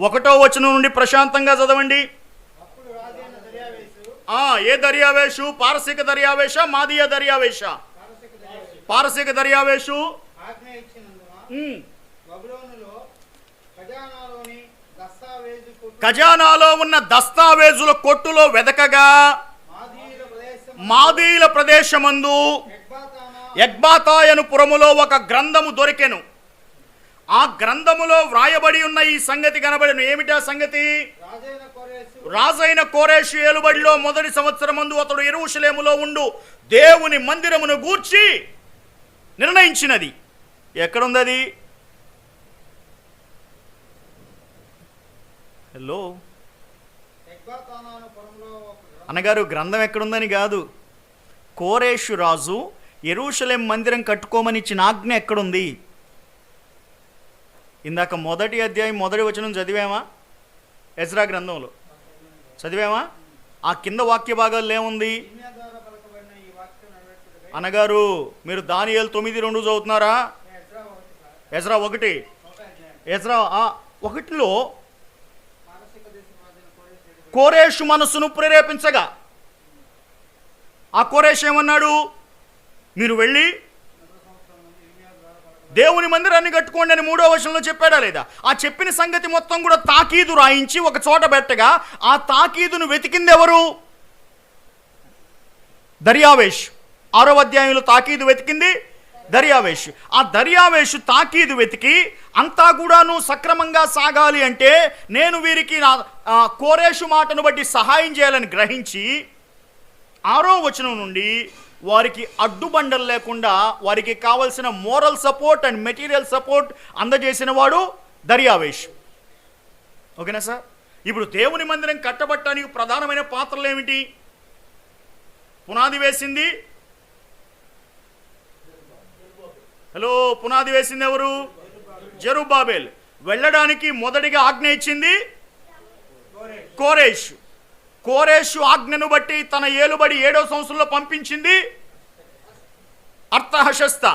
1వ వచనం నుండి ప్రశాంతంగా చదవండి. అప్పుడు రాజైన దర్యావేషు, ఏ దర్యావేషు? పారసీక దర్యావేష, మాదీయ దర్యావేష? పారసీక దర్యావేషు ఆజ్ఞ ఇచ్చినందున బబులోనులో ఖజానాలో ఉన్న దస్తావేజుల కొట్టులో వెదకగా మాదీయుల ప్రదేశమందు ఎగ్బాతాయను పురములో ఒక గ్రంథము దొరికెను. ఆ గ్రంథములో వ్రాయబడి ఉన్న ఈ సంగతి కనబడెను. ఏమిటా సంగతి? రాజైన కోరేషు ఏలుబడిలో మొదటి సంవత్సరమందు అతడు యెరూషలేములో ఉండు దేవుని మందిరమును గూర్చి నిర్ణయించినది. ఎక్కడుంది అది? హలో అన్నగారు, గ్రంథం ఎక్కడుందని కాదు, కోరేషు రాజు యెరూషలేం మందిరం కట్టుకోమని ఇచ్చిన ఆజ్ఞ ఎక్కడుంది? ఇందాక 1వ అధ్యాయం 1వ వచనం చదివామా? ఎజ్రా గ్రంథంలో చదివామా? ఆ కింద వాక్య భాగాల్లో ఏముంది? అన్నగారు, మీరు దానియేలు 9:2 చదువుతున్నారా? ఎజ్రా 1, ఎజ్రా 1లో కోరేషు మనస్సును ప్రేరేపించగా ఆ కోరేషు ఏమన్నాడు? మీరు వెళ్ళి దేవుని మందిరాన్ని కట్టుకోండి అని 3వ వచనంలో చెప్పాడా లేదా? ఆ చెప్పిన సంగతి మొత్తం కూడా తాకీదు రాయించి ఒక చోట పెట్టగా ఆ తాకీదును వెతికింది ఎవరు? దర్యావేష్. 6వ అధ్యాయంలో తాకీదు వెతికింది దర్యావేష్. ఆ దర్యావేష్ తాకీదు వెతికి అంతా కూడాను సక్రమంగా సాగాలి అంటే నేను వీరికి కోరేషు మాటను బట్టి సహాయం చేయాలని గ్రహించి 6వ వచనం నుండి వారికి అడ్డుబండలు లేకుండా వారికి కావలసిన moral support and material support అందజేసిన వాడు దర్యావేష్. ఓకేనా సార్? ఇప్పుడు దేవుని మందిరం కట్టబట్టడానికి ప్రధానమైన పాత్రలు ఏమిటి? పునాది వేసింది పునాది వేసింది ఎవరు? జెరుబ్బాబెల్. వెళ్ళడానికి మొదటిగా ఆజ్ఞ ఇచ్చింది కోరేషు. కోరేషు ఆజ్ఞను బట్టి తన ఏలుబడి 7వ సంవత్సరంలో పంపించింది అర్తహషస్త.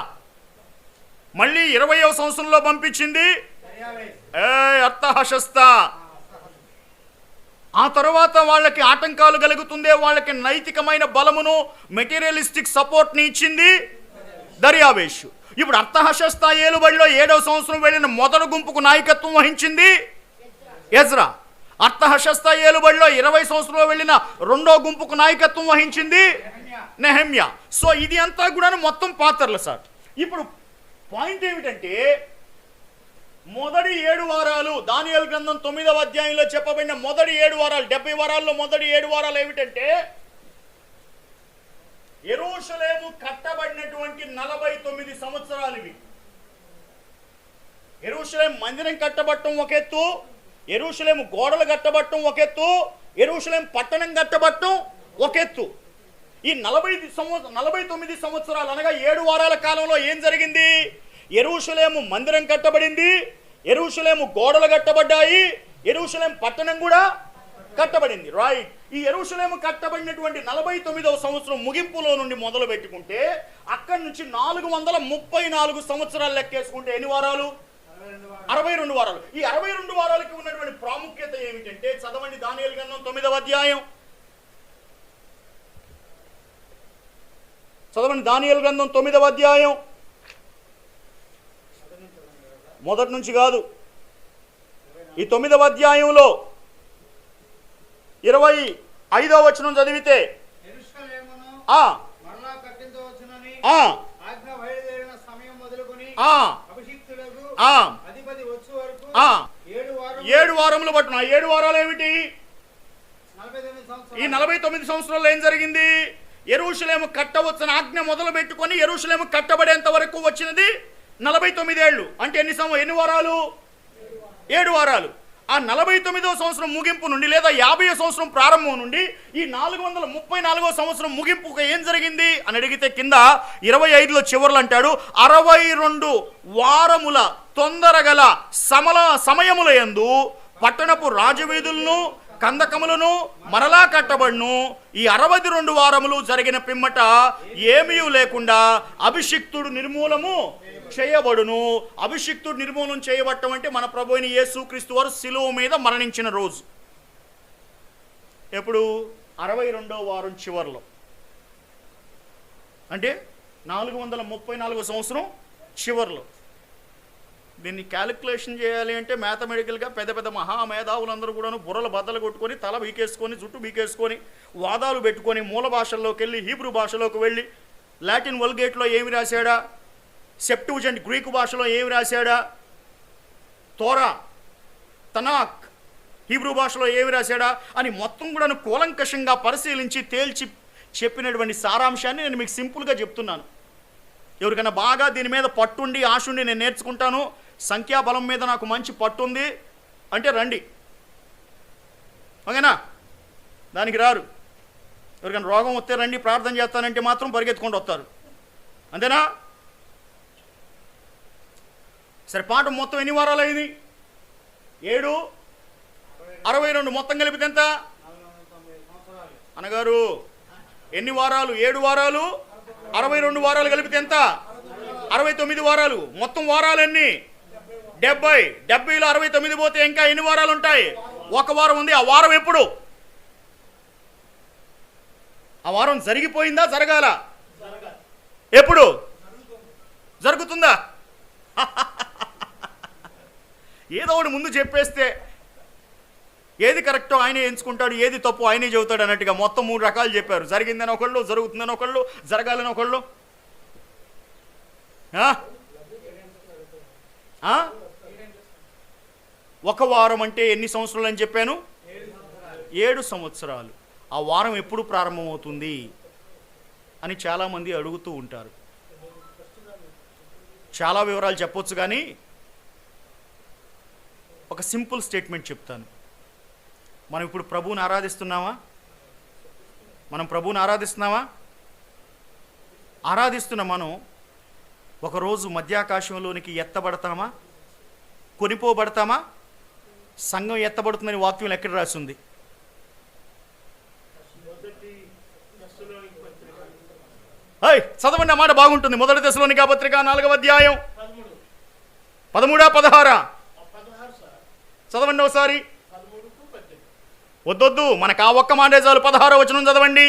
మళ్ళీ 20వ సంవత్సరంలో పంపించింది అర్తహషస్త. ఆ తరువాత వాళ్ళకి ఆటంకాలు కలుగుతుందే, వాళ్ళకి నైతికమైన బలమును మెటీరియలిస్టిక్ సపోర్ట్ని ఇచ్చింది దర్యావేష్. ఇప్పుడు అర్తహషస్త ఏలుబడిలో 7వ సంవత్సరం వెళ్ళిన మొదటి గుంపుకు నాయకత్వం వహించింది ఎజ్రా. అర్తహషస్త ఏలుబడిలో 20వ సంవత్సరంలో వెళ్ళిన 2వ గుంపుకు నాయకత్వం వహించింది నెహమ్యా. సో ఇది అంతా కూడా మొత్తం పాత్రలు సార్. ఇప్పుడు పాయింట్ ఏమిటంటే మొదటి 7 వారాలు దానియేలు గ్రంథం 9వ అధ్యాయంలో చెప్పబడిన మొదటి 7 వారాలు, 70 వారాల్లో మొదటి 7 వారాలు ఏమిటంటే యెరూషలేము కట్టబడినటువంటి 49 సంవత్సరాలు ఇవి. యెరూషలేం మందిరం కట్టబట్టం ఒక ఎత్తు, యెరూషలేము గోడలు కట్టబట్టం ఒక ఎత్తు, యెరూషలేం పట్టణం కట్టబట్టం ఒక ఎత్తు. ఈ 49 సంవత్సరాలు అనగా 7 వారాల కాలంలో ఏం జరిగింది? యెరూషలేము మందిరం కట్టబడింది, యెరూషలేము గోడలు కట్టబడ్డాయి, యెరూషలేం పట్టణం కూడా కట్టబడింది. రైట్. ఈ యెరూషలేము కట్టబడినటువంటి 49వ సంవత్సరం ముగింపులో నుండి మొదలు పెట్టుకుంటే అక్కడి నుంచి 434 సంవత్సరాలు లెక్కేసుకుంటే ఎన్ని వారాలు? 62 వారాలు. ఈ 62 వారాలకి ఉన్నటువంటి ప్రాముఖ్యత ఏమిటంటే, చదవండి దానియేలు గ్రంథం 9వ అధ్యాయం. చదవండి దానియేలు గ్రంథం 9వ అధ్యాయం. మొదటి నుంచి కాదు, ఈ 9వ అధ్యాయంలో 25వ వచనం చదివితే ఏడు వారములు పట్టున. 7 వారాలు ఏమిటి? ఈ 49 సంవత్సరాల్లో ఏం జరిగింది? యెరూషలేము కట్టవచ్చిన ఆజ్ఞ మొదలు పెట్టుకొని యెరూషలేము కట్టబడేంత వరకు వచ్చినది 49 ఏళ్ళు. అంటే ఎన్ని వారాలు? 7 వారాలు. ఆ 49వ సంవత్సరం ముగింపు నుండి లేదా 50వ సంవత్సరం ప్రారంభం నుండి ఈ 434వ సంవత్సరం ముగింపుకు ఏం జరిగింది అని అడిగితే కింద 25లో చివర్లు అంటాడు, 62 వారముల తొందరగల సమయముల యందు పట్టణపు రాజవీధులను కందకములను మరలా కట్టబడును. ఈ 62 వారములు జరిగిన పిమ్మట ఏమీ లేకుండా అభిషిక్తుడు నిర్మూలము చేయబడును. అభిషిక్తుడు నిర్మూలన చేయబడటం అంటే మన ప్రభు అయిన యేసుక్రీస్తు వారు శిలువ మీద మరణించిన రోజు. ఎప్పుడు? 62వ వారం చివర్లో. అంటే 434వ సంవత్సరం చివర్లో. దీన్ని క్యాలిక్యులేషన్ చేయాలి అంటే మ్యాథమెటికల్గా పెద్ద పెద్ద మహామేధావులందరూ కూడాను బుర్రలు బద్దలు కొట్టుకొని తల బీకేసుకొని జుట్టు బీకేసుకొని వాదాలు పెట్టుకొని మూల భాషల్లోకి వెళ్ళి హీబ్రూ భాషలోకి వెళ్ళి లాటిన్ వల్గేట్లో ఏమి రాశాడా, సెప్ట్యూజెంట్ గ్రీకు భాషలో ఏమి రాశాడా, తోరా తనాక్ హీబ్రూ భాషలో ఏమి రాశాడా అని మొత్తం కూడా కూలంకషంగా పరిశీలించి తేల్చి చెప్పినటువంటి సారాంశాన్ని నేను మీకు సింపుల్గా చెప్తున్నాను. ఎవరికైనా బాగా దీని మీద పట్టుండి ఆశుండి నేను నేర్చుకుంటాను, సంఖ్యాబలం మీద నాకు మంచి పట్టుంది అంటే రండి, ఓకేనా? దానికి రారు. ఎవరికైనా రోగం వస్తే రండి ప్రార్థన చేస్తానంటే మాత్రం పరిగెత్తుకుంటూ వస్తారు, అంతేనా? సరే, పాఠం మొత్తం ఎన్ని వారాలు అయింది? 7, 62 మొత్తం కలిపితే ఎంత అనగారు? ఎన్ని వారాలు? 7 వారాలు 62 వారాలు కలిపితే ఎంత? 69 వారాలు. మొత్తం వారాలు ఎన్ని? 70. 70లో 69 పోతే ఇంకా ఎన్ని వారాలు ఉంటాయి? 1 వారం ఉంది. ఆ వారం ఎప్పుడు? ఆ వారం జరిగిపోయిందా, జరగాల? ఎప్పుడు జరుగుతుందా? ఏదో ఒకటి ముందు చెప్పేస్తే ఏది కరెక్టో ఆయనే ఎంచుకుంటాడు, ఏది తప్పు ఆయనే చెబుతాడు అన్నట్టుగా మొత్తం 3 రకాలు చెప్పారు. జరిగిందని ఒకళ్ళు, జరుగుతుందని ఒకళ్ళు, జరగాలని ఒకళ్ళు. 1 వారం అంటే ఎన్ని సంవత్సరాలు అని చెప్పాను? 7 సంవత్సరాలు. ఆ వారం ఎప్పుడు ప్రారంభమవుతుంది అని చాలామంది అడుగుతూ ఉంటారు. చాలా వివరాలు చెప్పొచ్చు, కానీ ఒక సింపుల్ స్టేట్మెంట్ చెప్తాను. మనం ఇప్పుడు ప్రభువుని ఆరాధిస్తున్నామా? ఆరాధిస్తున్న మనం ఒకరోజు మధ్యాకాశంలోనికి ఎత్తబడతామా? కొనిపోబడతామా? సంఘం ఎత్తబడుతుందని వాక్యం ఎక్కడ రాసింది? చదవండి, ఆ మాట బాగుంటుంది. 1 తెస్సలోనిక పత్రిక 4వ అధ్యాయం 13, 16 చదవండి ఒకసారి. వద్దొద్దు, మనకు ఆ ఒక్క మాటే చాలు. 16వ వచనం చదవండి.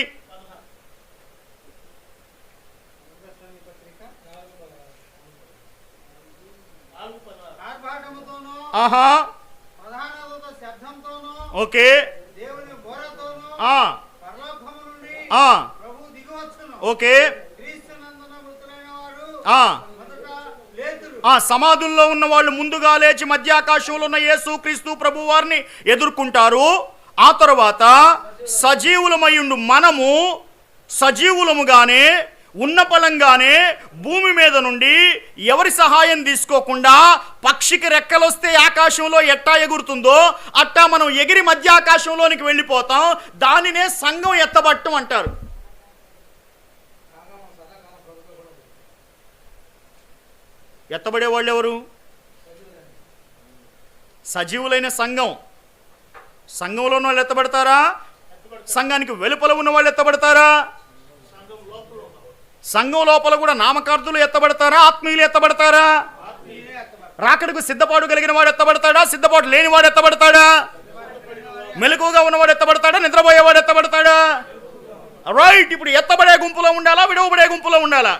ఆహా, ఓకే, ఓకే. సమాధుల్లో ఉన్న వాళ్ళు ముందుగా లేచి మధ్యాకాశంలో ఉన్న యేసుక్రీస్తు ప్రభు వారిని ఎదుర్కొంటారు. ఆ తర్వాత సజీవులమయ్యుండు మనము సజీవులముగానే ఉన్న పలంగానే భూమి మీద నుండి ఎవరి సహాయం తీసుకోకుండా పక్షికి రెక్కలొస్తే ఆకాశంలో ఎట్టా ఎగురుతుందో అట్టా మనం ఎగిరి మధ్య ఆకాశంలోనికి వెళ్ళిపోతాం. దానినే సంఘం ఎత్తబట్టం అంటారు. ఎత్తబడే వాళ్ళు ఎవరు? సజీవులైన సంఘం. సంఘంలో ఉన్న వాళ్ళు ఎత్తబడతారా? సంఘానికి వెలుపల ఉన్న వాళ్ళు ఎత్తబడతారా? సంఘం లోపల కూడా నామకార్థులు ఎత్తబడతారా? ఆత్మీయులు ఎత్తబడతారా? రాకడకు సిద్ధపాటు కలిగిన వాడు ఎత్తబడతాడా? సిద్ధపాటు లేని వాడు ఎత్తబడతాడా? మెలకుగా ఉన్నవాడు ఎత్తబడతాడా? నిద్రపోయేవాడు ఎత్తబడతాడా? రైట్. ఇప్పుడు ఎత్తబడే గుంపులో ఉండాలా, విడవబడే గుంపులో ఉండాలా?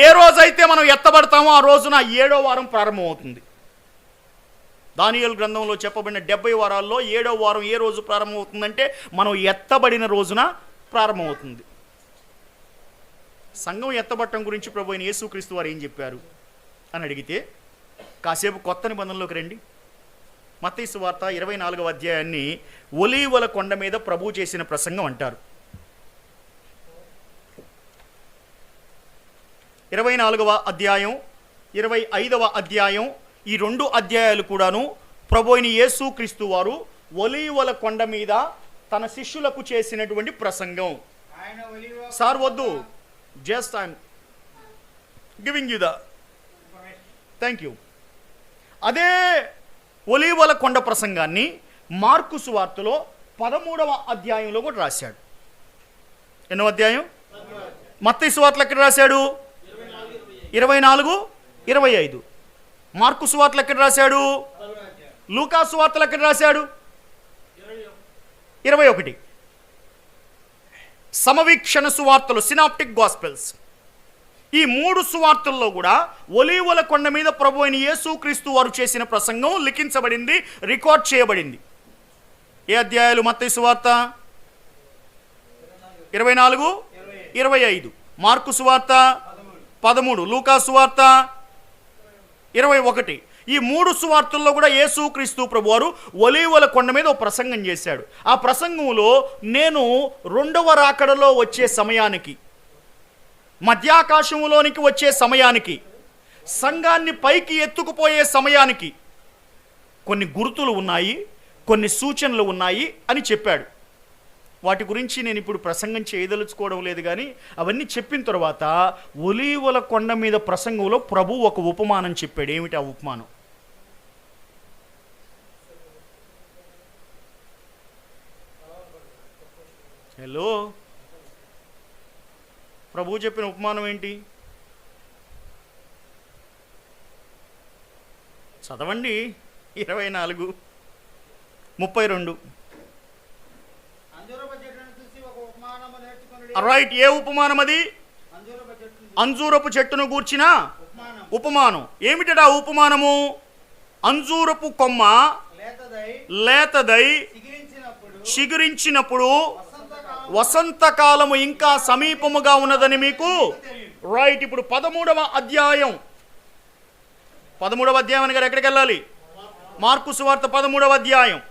ఏ రోజైతే మనం ఎత్తబడతామో ఆ రోజున 7వ వారం ప్రారంభమవుతుంది. దానియేలు గ్రంథంలో చెప్పబడిన 70 వారాల్లో 7వ వారం ఏ రోజు ప్రారంభమవుతుందంటే మనం ఎత్తబడిన రోజున ప్రారంభమవుతుంది. సంఘం ఎత్తబడటం గురించి ప్రభు అయిన యేసుక్రీస్తు వారు ఏం చెప్పారు అని అడిగితే, కాసేపు కొత్త నిబంధనలోకి రండి. మత్తయి సువార్త 24వ అధ్యాయాన్ని ఒలీవల కొండ మీద ప్రభు చేసిన ప్రసంగం అంటారు. 24వ అధ్యాయం, 25వ అధ్యాయం, ఈ 2 అధ్యాయాలు కూడాను ప్రభు అయిన యేసుక్రీస్తు వారు ఒలీవల కొండ మీద తన శిష్యులకు చేసినటువంటి ప్రసంగం. సార్ వద్దు, just I'm giving you the thank you. అదే ఒలీవల కొండ ప్రసంగాన్ని మార్కు సువార్తలో 13వ అధ్యాయంలో కూడా రాశాడు. ఎన్నో అధ్యాయం? మత్తయి సువార్తలో ఎక్కడ రాశాడు? 24, 25. మార్కు సువార్తలో ఎక్కడ రాశాడు? లూకా సువార్తలో ఎక్కడ రాశాడు? 21. సమవీక్షణ సువార్తలు, సినాప్టిక్ గాస్పెల్స్, ఈ 3 సువార్తల్లో కూడా ఒలీవల కొండ మీద ప్రభు అయిన యేసుక్రీస్తు వారు చేసిన ప్రసంగం లిఖించబడింది, రికార్డ్ చేయబడింది. ఏ అధ్యాయాలు? మత్తయి సువార్త 24, 25, మార్కు సువార్త 13, లూకా సువార్త 21. ఈ 3 సువార్తల్లో కూడా యేసుక్రీస్తు ప్రభువారు ఒలీవల కొండ మీద ఒక ప్రసంగం చేశాడు. ఆ ప్రసంగంలో నేను 2వ రాకడలో వచ్చే సమయానికి, మధ్యాకాశంలోనికి వచ్చే సమయానికి, సంఘాన్ని పైకి ఎత్తుకుపోయే సమయానికి కొన్ని గుర్తులు ఉన్నాయి, కొన్ని సూచనలు ఉన్నాయి అని చెప్పాడు. వాటి గురించి నేను ఇప్పుడు ప్రసంగం చేయదలుచుకోవడం లేదు, కానీ అవన్నీ చెప్పిన తర్వాత ఒలీవల కొండ మీద ప్రసంగంలో ప్రభు ఒక ఉపమానం చెప్పాడు. ఏమిటి ఆ ఉపమానం? హలో, ప్రభు చెప్పిన ఉపమానం ఏంటి? చదవండి. 24, 32. రైట్. ఏ ఉపమానం అది? అంజూరపు చెట్టును గూర్చిన ఉపమానం. ఏమిటా ఉపమానము? అంజూరపు కొమ్మ లేతదై చిగురించినప్పుడు వసంతకాలము ఇంకా సమీపముగా ఉన్నదని మీకు. రైట్. ఇప్పుడు 13వ అధ్యాయం, 13వ అధ్యాయం అని గారు ఎక్కడికి వెళ్ళాలి? మార్కు సువార్త 13వ అధ్యాయం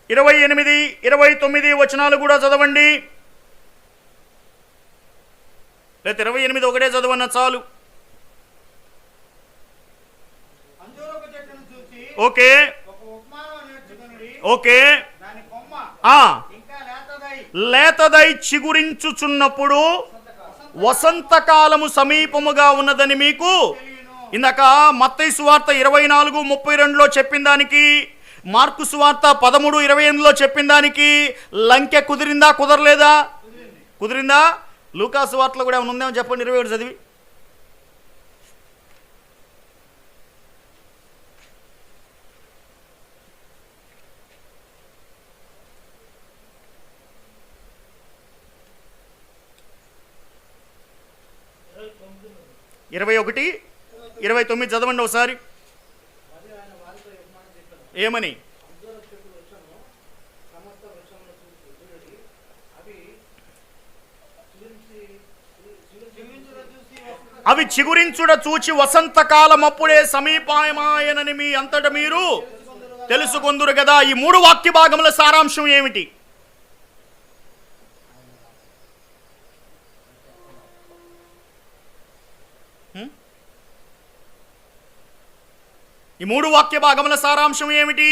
28, 29 వచనాలు కూడా చదవండి. లేదా 28 ఒకటే చదవన్నా చాలు. Okay okay. లేతదై చిగురించుచున్నప్పుడు వసంతకాలము సమీపముగా ఉన్నదని మీకు. ఇందాక మత్తయి సువార్త 24, 32లో చెప్పిన దానికి, మార్కు సువార్త 13, 28లో చెప్పిన దానికి లంకె కుదిరిందా? కుదరలేదా? కుదిరిందా? లూకా సువార్తలో కూడా ఏమైనా ఉందేమో చెప్పండి. 21 చదివి. ఇరవై 29 చదవండి ఒకసారి. ఏమని? అవి చిగురించుడ చూచి వసంతకాలం అప్పుడే సమీపమాయనని మీ అంతట మీరు తెలుసుకొందురు కదా. ఈ 3 వాక్య భాగముల సారాంశం ఏమిటి? ఈ 3 వాక్య భాగముల సారాంశం ఏమిటి?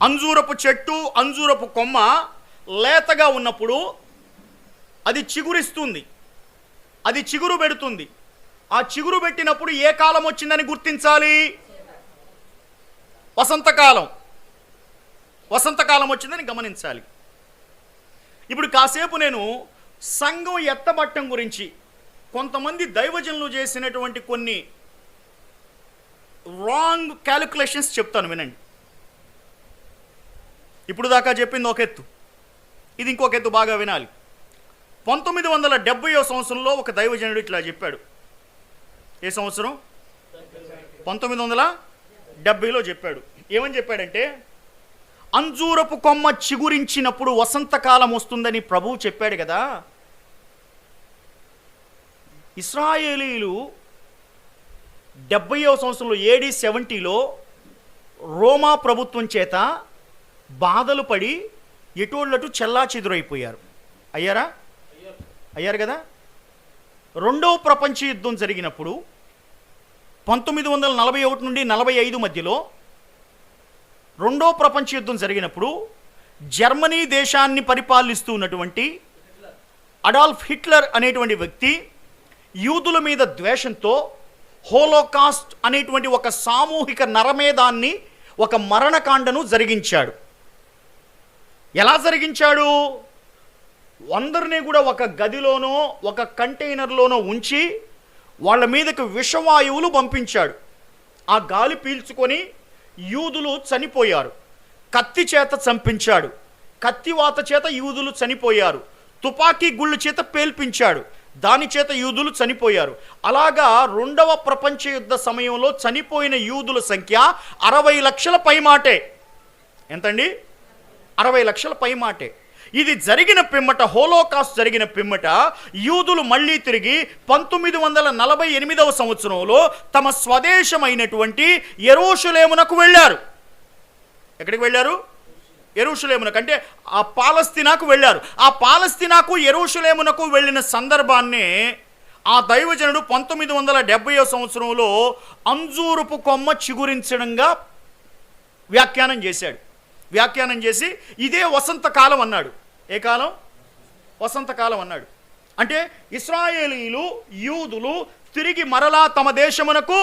అంజూరపు చెట్టు, అంజూరపు కొమ్మ లేతగా ఉన్నప్పుడు అది చిగురిస్తుంది, అది చిగురు పెడుతుంది. ఆ చిగురు పెట్టినప్పుడు ఏ కాలం వచ్చిందని గుర్తించాలి? వసంతకాలం. వసంతకాలం వచ్చిందని గమనించాలి. ఇప్పుడు కాసేపు నేను సంఘం ఎత్తబట్టం గురించి కొంతమంది దైవజనులు చేసినటువంటి కొన్ని రాంగ్ క్యాలిక్యులేషన్స్ చెప్తాను, వినండి. ఇప్పుడు దాకా చెప్పింది ఒక ఎత్తు, ఇది ఇంకొక ఎత్తు, బాగా వినాలి. 1970వ సంవత్సరంలో ఒక దైవజనుడు ఇట్లా చెప్పాడు. ఏ సంవత్సరం? 1970లో చెప్పాడు. ఏమని చెప్పాడంటే, అంజూరపు కొమ్మ చిగురించినప్పుడు వసంతకాలం వస్తుందని ప్రభువు చెప్పాడు కదా. ఇశ్రాయేలీలు 70వ సంవత్సరంలో AD 70లో రోమా ప్రభుత్వం చేత బాధలు పడి ఎటోళ్ళటు చెల్లా చెదురైపోయారు. అయ్యారు కదా. రెండవ ప్రపంచ యుద్ధం జరిగినప్పుడు 1941 నుండి 45 మధ్యలో రెండో ప్రపంచ యుద్ధం జరిగినప్పుడు జర్మనీ దేశాన్ని పరిపాలిస్తూ ఉన్నటువంటి అడాల్ఫ్ హిట్లర్ అనేటువంటి వ్యక్తి యూదుల మీద ద్వేషంతో హోలోకాస్ట్ అనేటువంటి ఒక సామూహిక నరమేధాన్ని, ఒక మరణకాండను జరిగించాడు. ఎలా జరిగించాడు? అందరినీ కూడా ఒక గదిలోనో ఒక కంటైనర్లోనో ఉంచి వాళ్ళ మీదకి విషవాయువులు పంపించాడు. ఆ గాలి పీల్చుకొని యూదులు చనిపోయారు. కత్తి చేత చంపించాడు. కత్తివాత చేత యూదులు చనిపోయారు. తుపాకీ గుళ్ళు చేత పేల్పించాడు. దాని చేత యూదులు చనిపోయారు. అలాగా రెండవ ప్రపంచ యుద్ధ సమయంలో చనిపోయిన యూదుల సంఖ్య 60 లక్షల పైమాటే. ఎంతండి? 60 లక్షల పైమాటే. ఇది జరిగిన పిమ్మట, హోలోకాస్ట్ జరిగిన పిమ్మట యూదులు మళ్ళీ తిరిగి 1948వ సంవత్సరంలో తమ స్వదేశమైనటువంటి యెరూషలేమునకు వెళ్ళారు. ఎక్కడికి వెళ్ళారు? యెరూషలేమునకు, అంటే ఆ పాలస్తీనాకు వెళ్ళారు. ఆ పాలస్తీనాకు యెరూషలేమునకు వెళ్ళిన సందర్భాన్ని ఆ దైవజనుడు 1970వ సంవత్సరంలో అంజూరపు కొమ్మ చిగురించడంగా వ్యాఖ్యానం చేశాడు. వ్యాఖ్యానం చేసి ఇదే వసంతకాలం అన్నాడు. ఏ కాలం? వసంతకాలం అన్నాడు. అంటే ఇశ్రాయేలీలు, యూదులు తిరిగి మరలా తమ దేశమునకు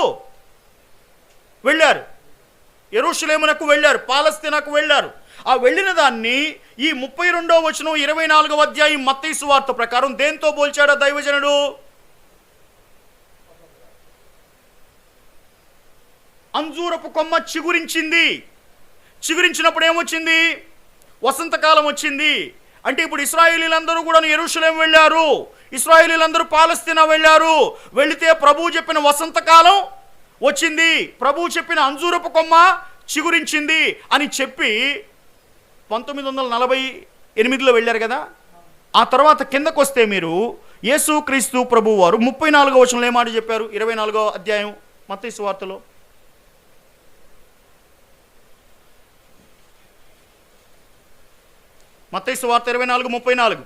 వెళ్ళారు. యెరూషలేమునకు వెళ్ళారు, పాలస్తీనాకు వెళ్ళారు. ఆ వెళ్ళిన దాన్ని ఈ 32వ వచనం 24వ అధ్యాయం మత్తయి సువార్త ప్రకారం దేంతో పోల్చాడు దైవజనుడు? అంజూరపు కొమ్మ చిగురించింది. చిగురించినప్పుడు ఏమొచ్చింది? వసంతకాలం వచ్చింది. అంటే ఇప్పుడు ఇశ్రాయేలీలందరూ కూడా యెరూషలేము వెళ్ళారు, ఇశ్రాయేలీలందరూ పాలస్తీనా వెళ్ళారు. వెళితే ప్రభువు చెప్పిన వసంతకాలం వచ్చింది, ప్రభువు చెప్పిన అంజూరపు కొమ్మ చిగురించింది అని చెప్పి 1948లో వెళ్ళారు కదా. ఆ తర్వాత కిందకు వస్తే మీరు యేసుక్రీస్తు ప్రభువు వారు 34వ వచనంలో ఏమాట చెప్పారు? 24వ అధ్యాయం మత్తయి సువార్తలో. మత్తయి సువార్త 24:34.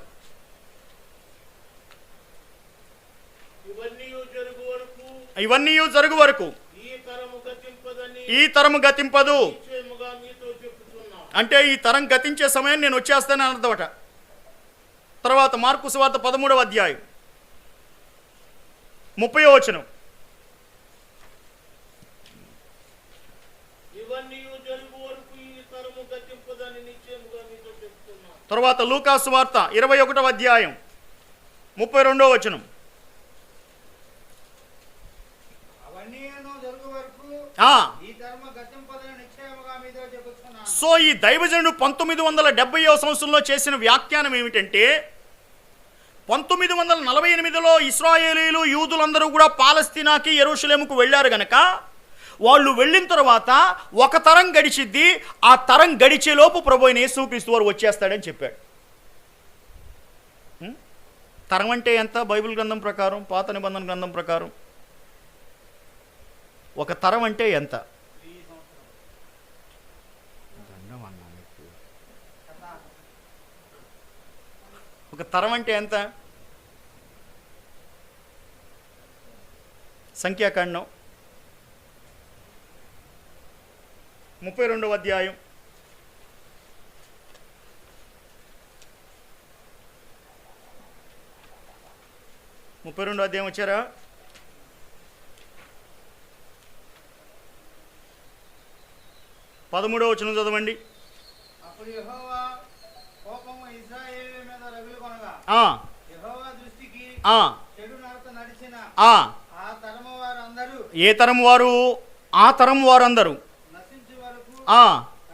ఇవన్నీ జరుగు వరకు ఈ తరము గతింపదు. అంటే ఈ తరం గతించే సమయం నేను వచ్చేస్తానని అర్థమట. తర్వాత మార్కు సువార్త 13వ అధ్యాయం 30వ వచనం. తర్వాత లూకా సువార్త 21వ అధ్యాయం 32వ వచనం. సో ఈ దైవజనుడు 1970వ సంవత్సరంలో చేసిన వ్యాఖ్యానం ఏమిటంటే, 1948లో ఇశ్రాయేలీలు, యూదులందరూ కూడా పాలస్తీనాకి, యెరూషలేముకు వెళ్ళారు గనక వాళ్ళు వెళ్ళిన తర్వాత ఒక తరం గడిచిద్ది. ఆ తరం గడిచేలోపు ప్రభువైన యేసుక్రీస్తు వారు వచ్చేస్తాడని చెప్పాడు. తరం అంటే ఎంత? బైబిల్ గ్రంథం ప్రకారం, పాత నిబంధన గ్రంథం ప్రకారం ఒక తరం అంటే ఎంత? ఒక తరం అంటే ఎంత? సంఖ్యాకాండం 32వ అధ్యాయం 32వ అధ్యాయం వచ్చారా? 13వ వచనం చదవండి. అప్పుడు యెహోవా కోపము ఇశ్రాయేలు మీద రగులుకొనగా ఆ, యెహోవా దృష్టికి ఆ, చెడు నడత నడిచిన ఆ. ఆ తరము వారందరూ ఏ తరం వారు? ఆ తరం వారందరూ. నశించు వరకు ఆ,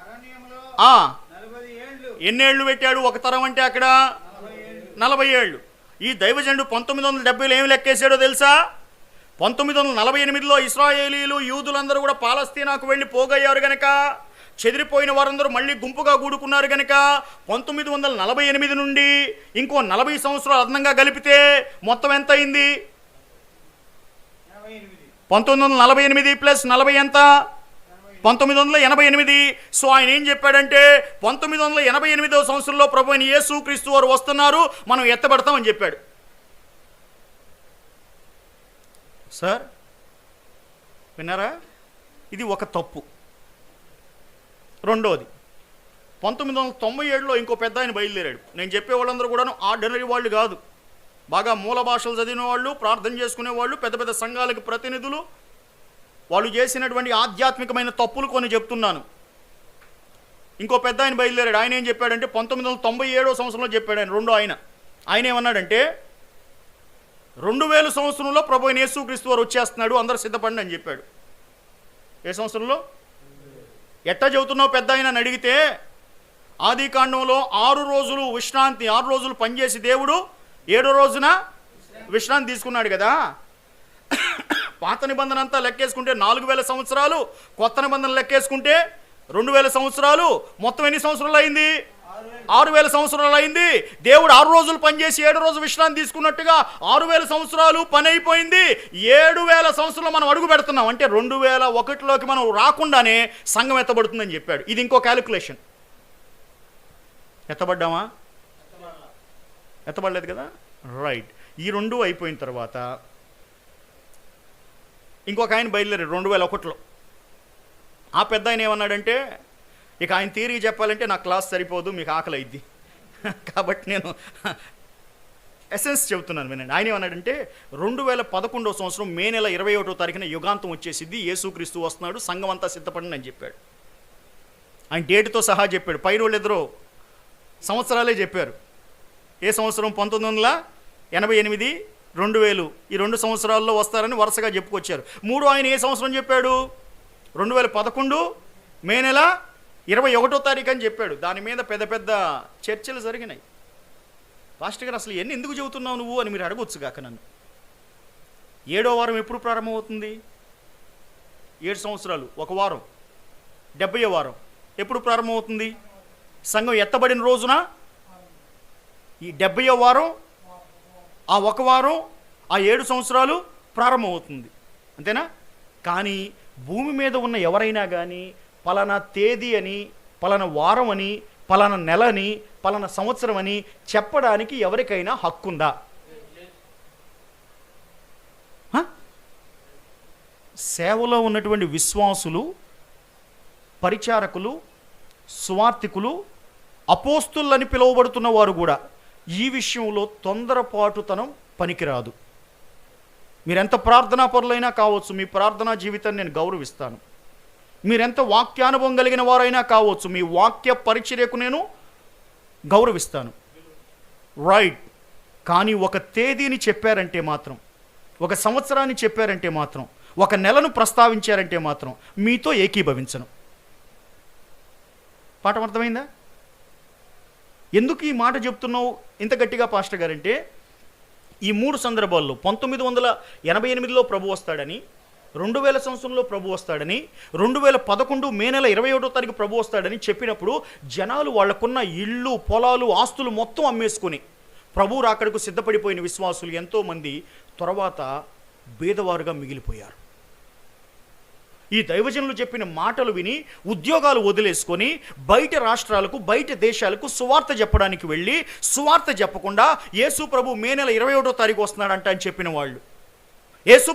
అరణ్యంలో ఆ. 40 ఏళ్ళు ఎన్నేళ్ళు పెట్టాడు ఒక తరం అంటే అక్కడ? 40 ఏళ్ళు. ఈ దైవజనుడు 1970లో ఏమి లెక్కేశాడో తెలుసా? 1948లో ఇశ్రాయేలీలు యూదులందరూ కూడా పాలస్తీనాకు వెళ్ళి పోగయ్యారు గనక, చెదిరిపోయిన వారందరూ మళ్ళీ గుంపుగా కూడుకున్నారు గనక 1948 నుండి ఇంకో 40 సంవత్సరాలు అదనంగా కలిపితే మొత్తం ఎంత అయింది? 1948 ప్లస్ 40 ఎంత? 1988. సో ఆయన ఏం చెప్పాడంటే 1988వ సంవత్సరంలో ప్రభు అయిన యేసు క్రీస్తు వారు వస్తున్నారు, మనం ఎత్తబడతామని చెప్పాడు. సార్ విన్నారా? ఇది ఒక తప్పు. రెండోది, 1997లో ఇంకో పెద్ద ఆయన బయలుదేరాడు. నేను చెప్పే వాళ్ళందరూ కూడాను ఆర్డినరీ వాళ్ళు కాదు, బాగా మూల భాషలు చదివిన వాళ్ళు, ప్రార్థన చేసుకునే వాళ్ళు, పెద్ద పెద్ద సంఘాలకు ప్రతినిధులు. వాళ్ళు చేసినటువంటి ఆధ్యాత్మికమైన తప్పులు కొన్ని చెప్తున్నాను. ఇంకో పెద్ద ఆయన బయలుదేరాడు. ఆయన ఏం చెప్పాడంటే 1997వ సంవత్సరంలో చెప్పాడు ఆయన. రెండో ఆయన ఏమన్నాడంటే 2000 సంవత్సరంలో ప్రభు అయిన యేసుక్రీస్తు వారు వచ్చేస్తున్నాడు, అందరూ సిద్ధపడండి అని చెప్పాడు. ఏ సంవత్సరంలో? ఎట్టా చెబుతున్నావు పెద్ద ఆయన అని అడిగితే, ఆది కాండంలో 6 రోజులు విశ్రాంతి, 6 రోజులు పనిచేసి దేవుడు 7వ రోజున విశ్రాంతి తీసుకున్నాడు కదా. పాత నిబంధన అంతా లెక్కేసుకుంటే 4000 సంవత్సరాలు, కొత్త నిబంధన లెక్కేసుకుంటే 2000 సంవత్సరాలు, మొత్తం ఎన్ని సంవత్సరాలు అయింది? 6000 సంవత్సరాలు అయింది. దేవుడు 6 రోజులు పనిచేసి 7వ రోజు విశ్రాంతి తీసుకున్నట్టుగా 6000 సంవత్సరాలు పని అయిపోయింది. 7000 సంవత్సరాలు మనం అడుగు పెడుతున్నాం. అంటే 2001లోకి మనం రాకుండానే సంఘం ఎత్తబడుతుందని చెప్పాడు. ఇది ఇంకో క్యాలిక్యులేషన్. ఎత్తబడ్డామా? ఎత్తబడలేదు కదా. రైట్. ఈ రెండు అయిపోయిన తర్వాత ఇంకొక ఆయన బయలుదేరాడు 2001లో. ఆ పెద్ద ఆయన ఏమన్నాడంటే, ఇక ఆయన థియరీ చెప్పాలంటే నా క్లాస్ సరిపోదు, మీకు ఆకలి అయింది కాబట్టి నేను ఎసెన్స్ చెబుతున్నాను వినండి. ఆయన ఏమన్నాడంటే 2011వ సంవత్సరం మే నెల 21వ తారీఖున యుగాంతం వచ్చేసిద్ది, యేసుక్రీస్తు వస్తున్నాడు, సంఘం అంతా సిద్ధపడండి అని చెప్పాడు. ఆయన డేటుతో సహా చెప్పాడు. పైన వాళ్ళు ఇద్దరు సంవత్సరాలే చెప్పారు. ఏ సంవత్సరం? 1988, 2000. ఈ 2 సంవత్సరాల్లో వస్తారని వరుసగా చెప్పుకొచ్చారు. మూడు ఆయన ఏ సంవత్సరం చెప్పాడు? 2011 మే నెల 21వ తారీఖు అని చెప్పాడు. దాని మీద పెద్ద పెద్ద చర్చలు జరిగినాయి. పాస్టర్ గారు అసలు ఎన్ని ఎందుకు చెబుతున్నావు నువ్వు అని మీరు అడగొచ్చు కాక నన్ను. 7వ వారం ఎప్పుడు ప్రారంభమవుతుంది? 7 సంవత్సరాలు, ఒక వారం, 70వ వారం ఎప్పుడు ప్రారంభమవుతుంది? సంఘం ఎత్తబడిన రోజున ఈ 70వ వారం, ఆ ఒక వారం, ఆ 7 సంవత్సరాలు ప్రారంభమవుతుంది. అంతేనా? కానీ భూమి మీద ఉన్న ఎవరైనా కానీ పలానా తేదీ అని, పలానా వారం అని, పలానా నెల అని, పలానా సంవత్సరం అని చెప్పడానికి ఎవరికైనా హక్కుందా? సేవలో ఉన్నటువంటి విశ్వాసులు, పరిచారకులు, సువార్తికులు, అపోస్తులని పిలువబడుతున్న వారు కూడా ఈ విషయంలో తొందరపాటుతనం పనికిరాదు. మీరెంత ప్రార్థనా పరులైనా కావచ్చు, మీ ప్రార్థనా జీవితాన్ని నేను గౌరవిస్తాను. మీరెంత వాక్యానుభవం కలిగిన వారైనా కావచ్చు, మీ వాక్య పరిచర్యకు నేను గౌరవిస్తాను. రైట్. కానీ ఒక తేదీని చెప్పారంటే మాత్రం, ఒక సంవత్సరాన్ని చెప్పారంటే మాత్రం, ఒక నెలను ప్రస్తావించారంటే మాత్రం మీతో ఏకీభవించను. పాఠం అర్థమైందా? ఎందుకు ఈ మాట చెప్తున్నావు ఇంత గట్టిగా పాస్టర్ గారంటే, ఈ 3 సందర్భాల్లో 1988లో ప్రభు వస్తాడని, 2000 సంవత్సరంలో ప్రభు వస్తాడని, 2011 మే నెల 21వ తారీఖు ప్రభు వస్తాడని చెప్పినప్పుడు జనాలు వాళ్ళకున్న ఇళ్ళు, పొలాలు, ఆస్తులు మొత్తం అమ్మేసుకొని ప్రభు రాకడకు సిద్ధపడిపోయిన విశ్వాసులు ఎంతోమంది తర్వాత బీదవారుగా మిగిలిపోయారు. ఈ దైవజనులు చెప్పిన మాటలు విని ఉద్యోగాలు వదిలేసుకొని బయట రాష్ట్రాలకు, బయట దేశాలకు సువార్త చెప్పడానికి వెళ్ళి సువార్త చెప్పకుండా యేసు ప్రభు మే నెల 21వ తారీఖు వస్తున్నాడంట అని చెప్పిన వాళ్ళు, యేసు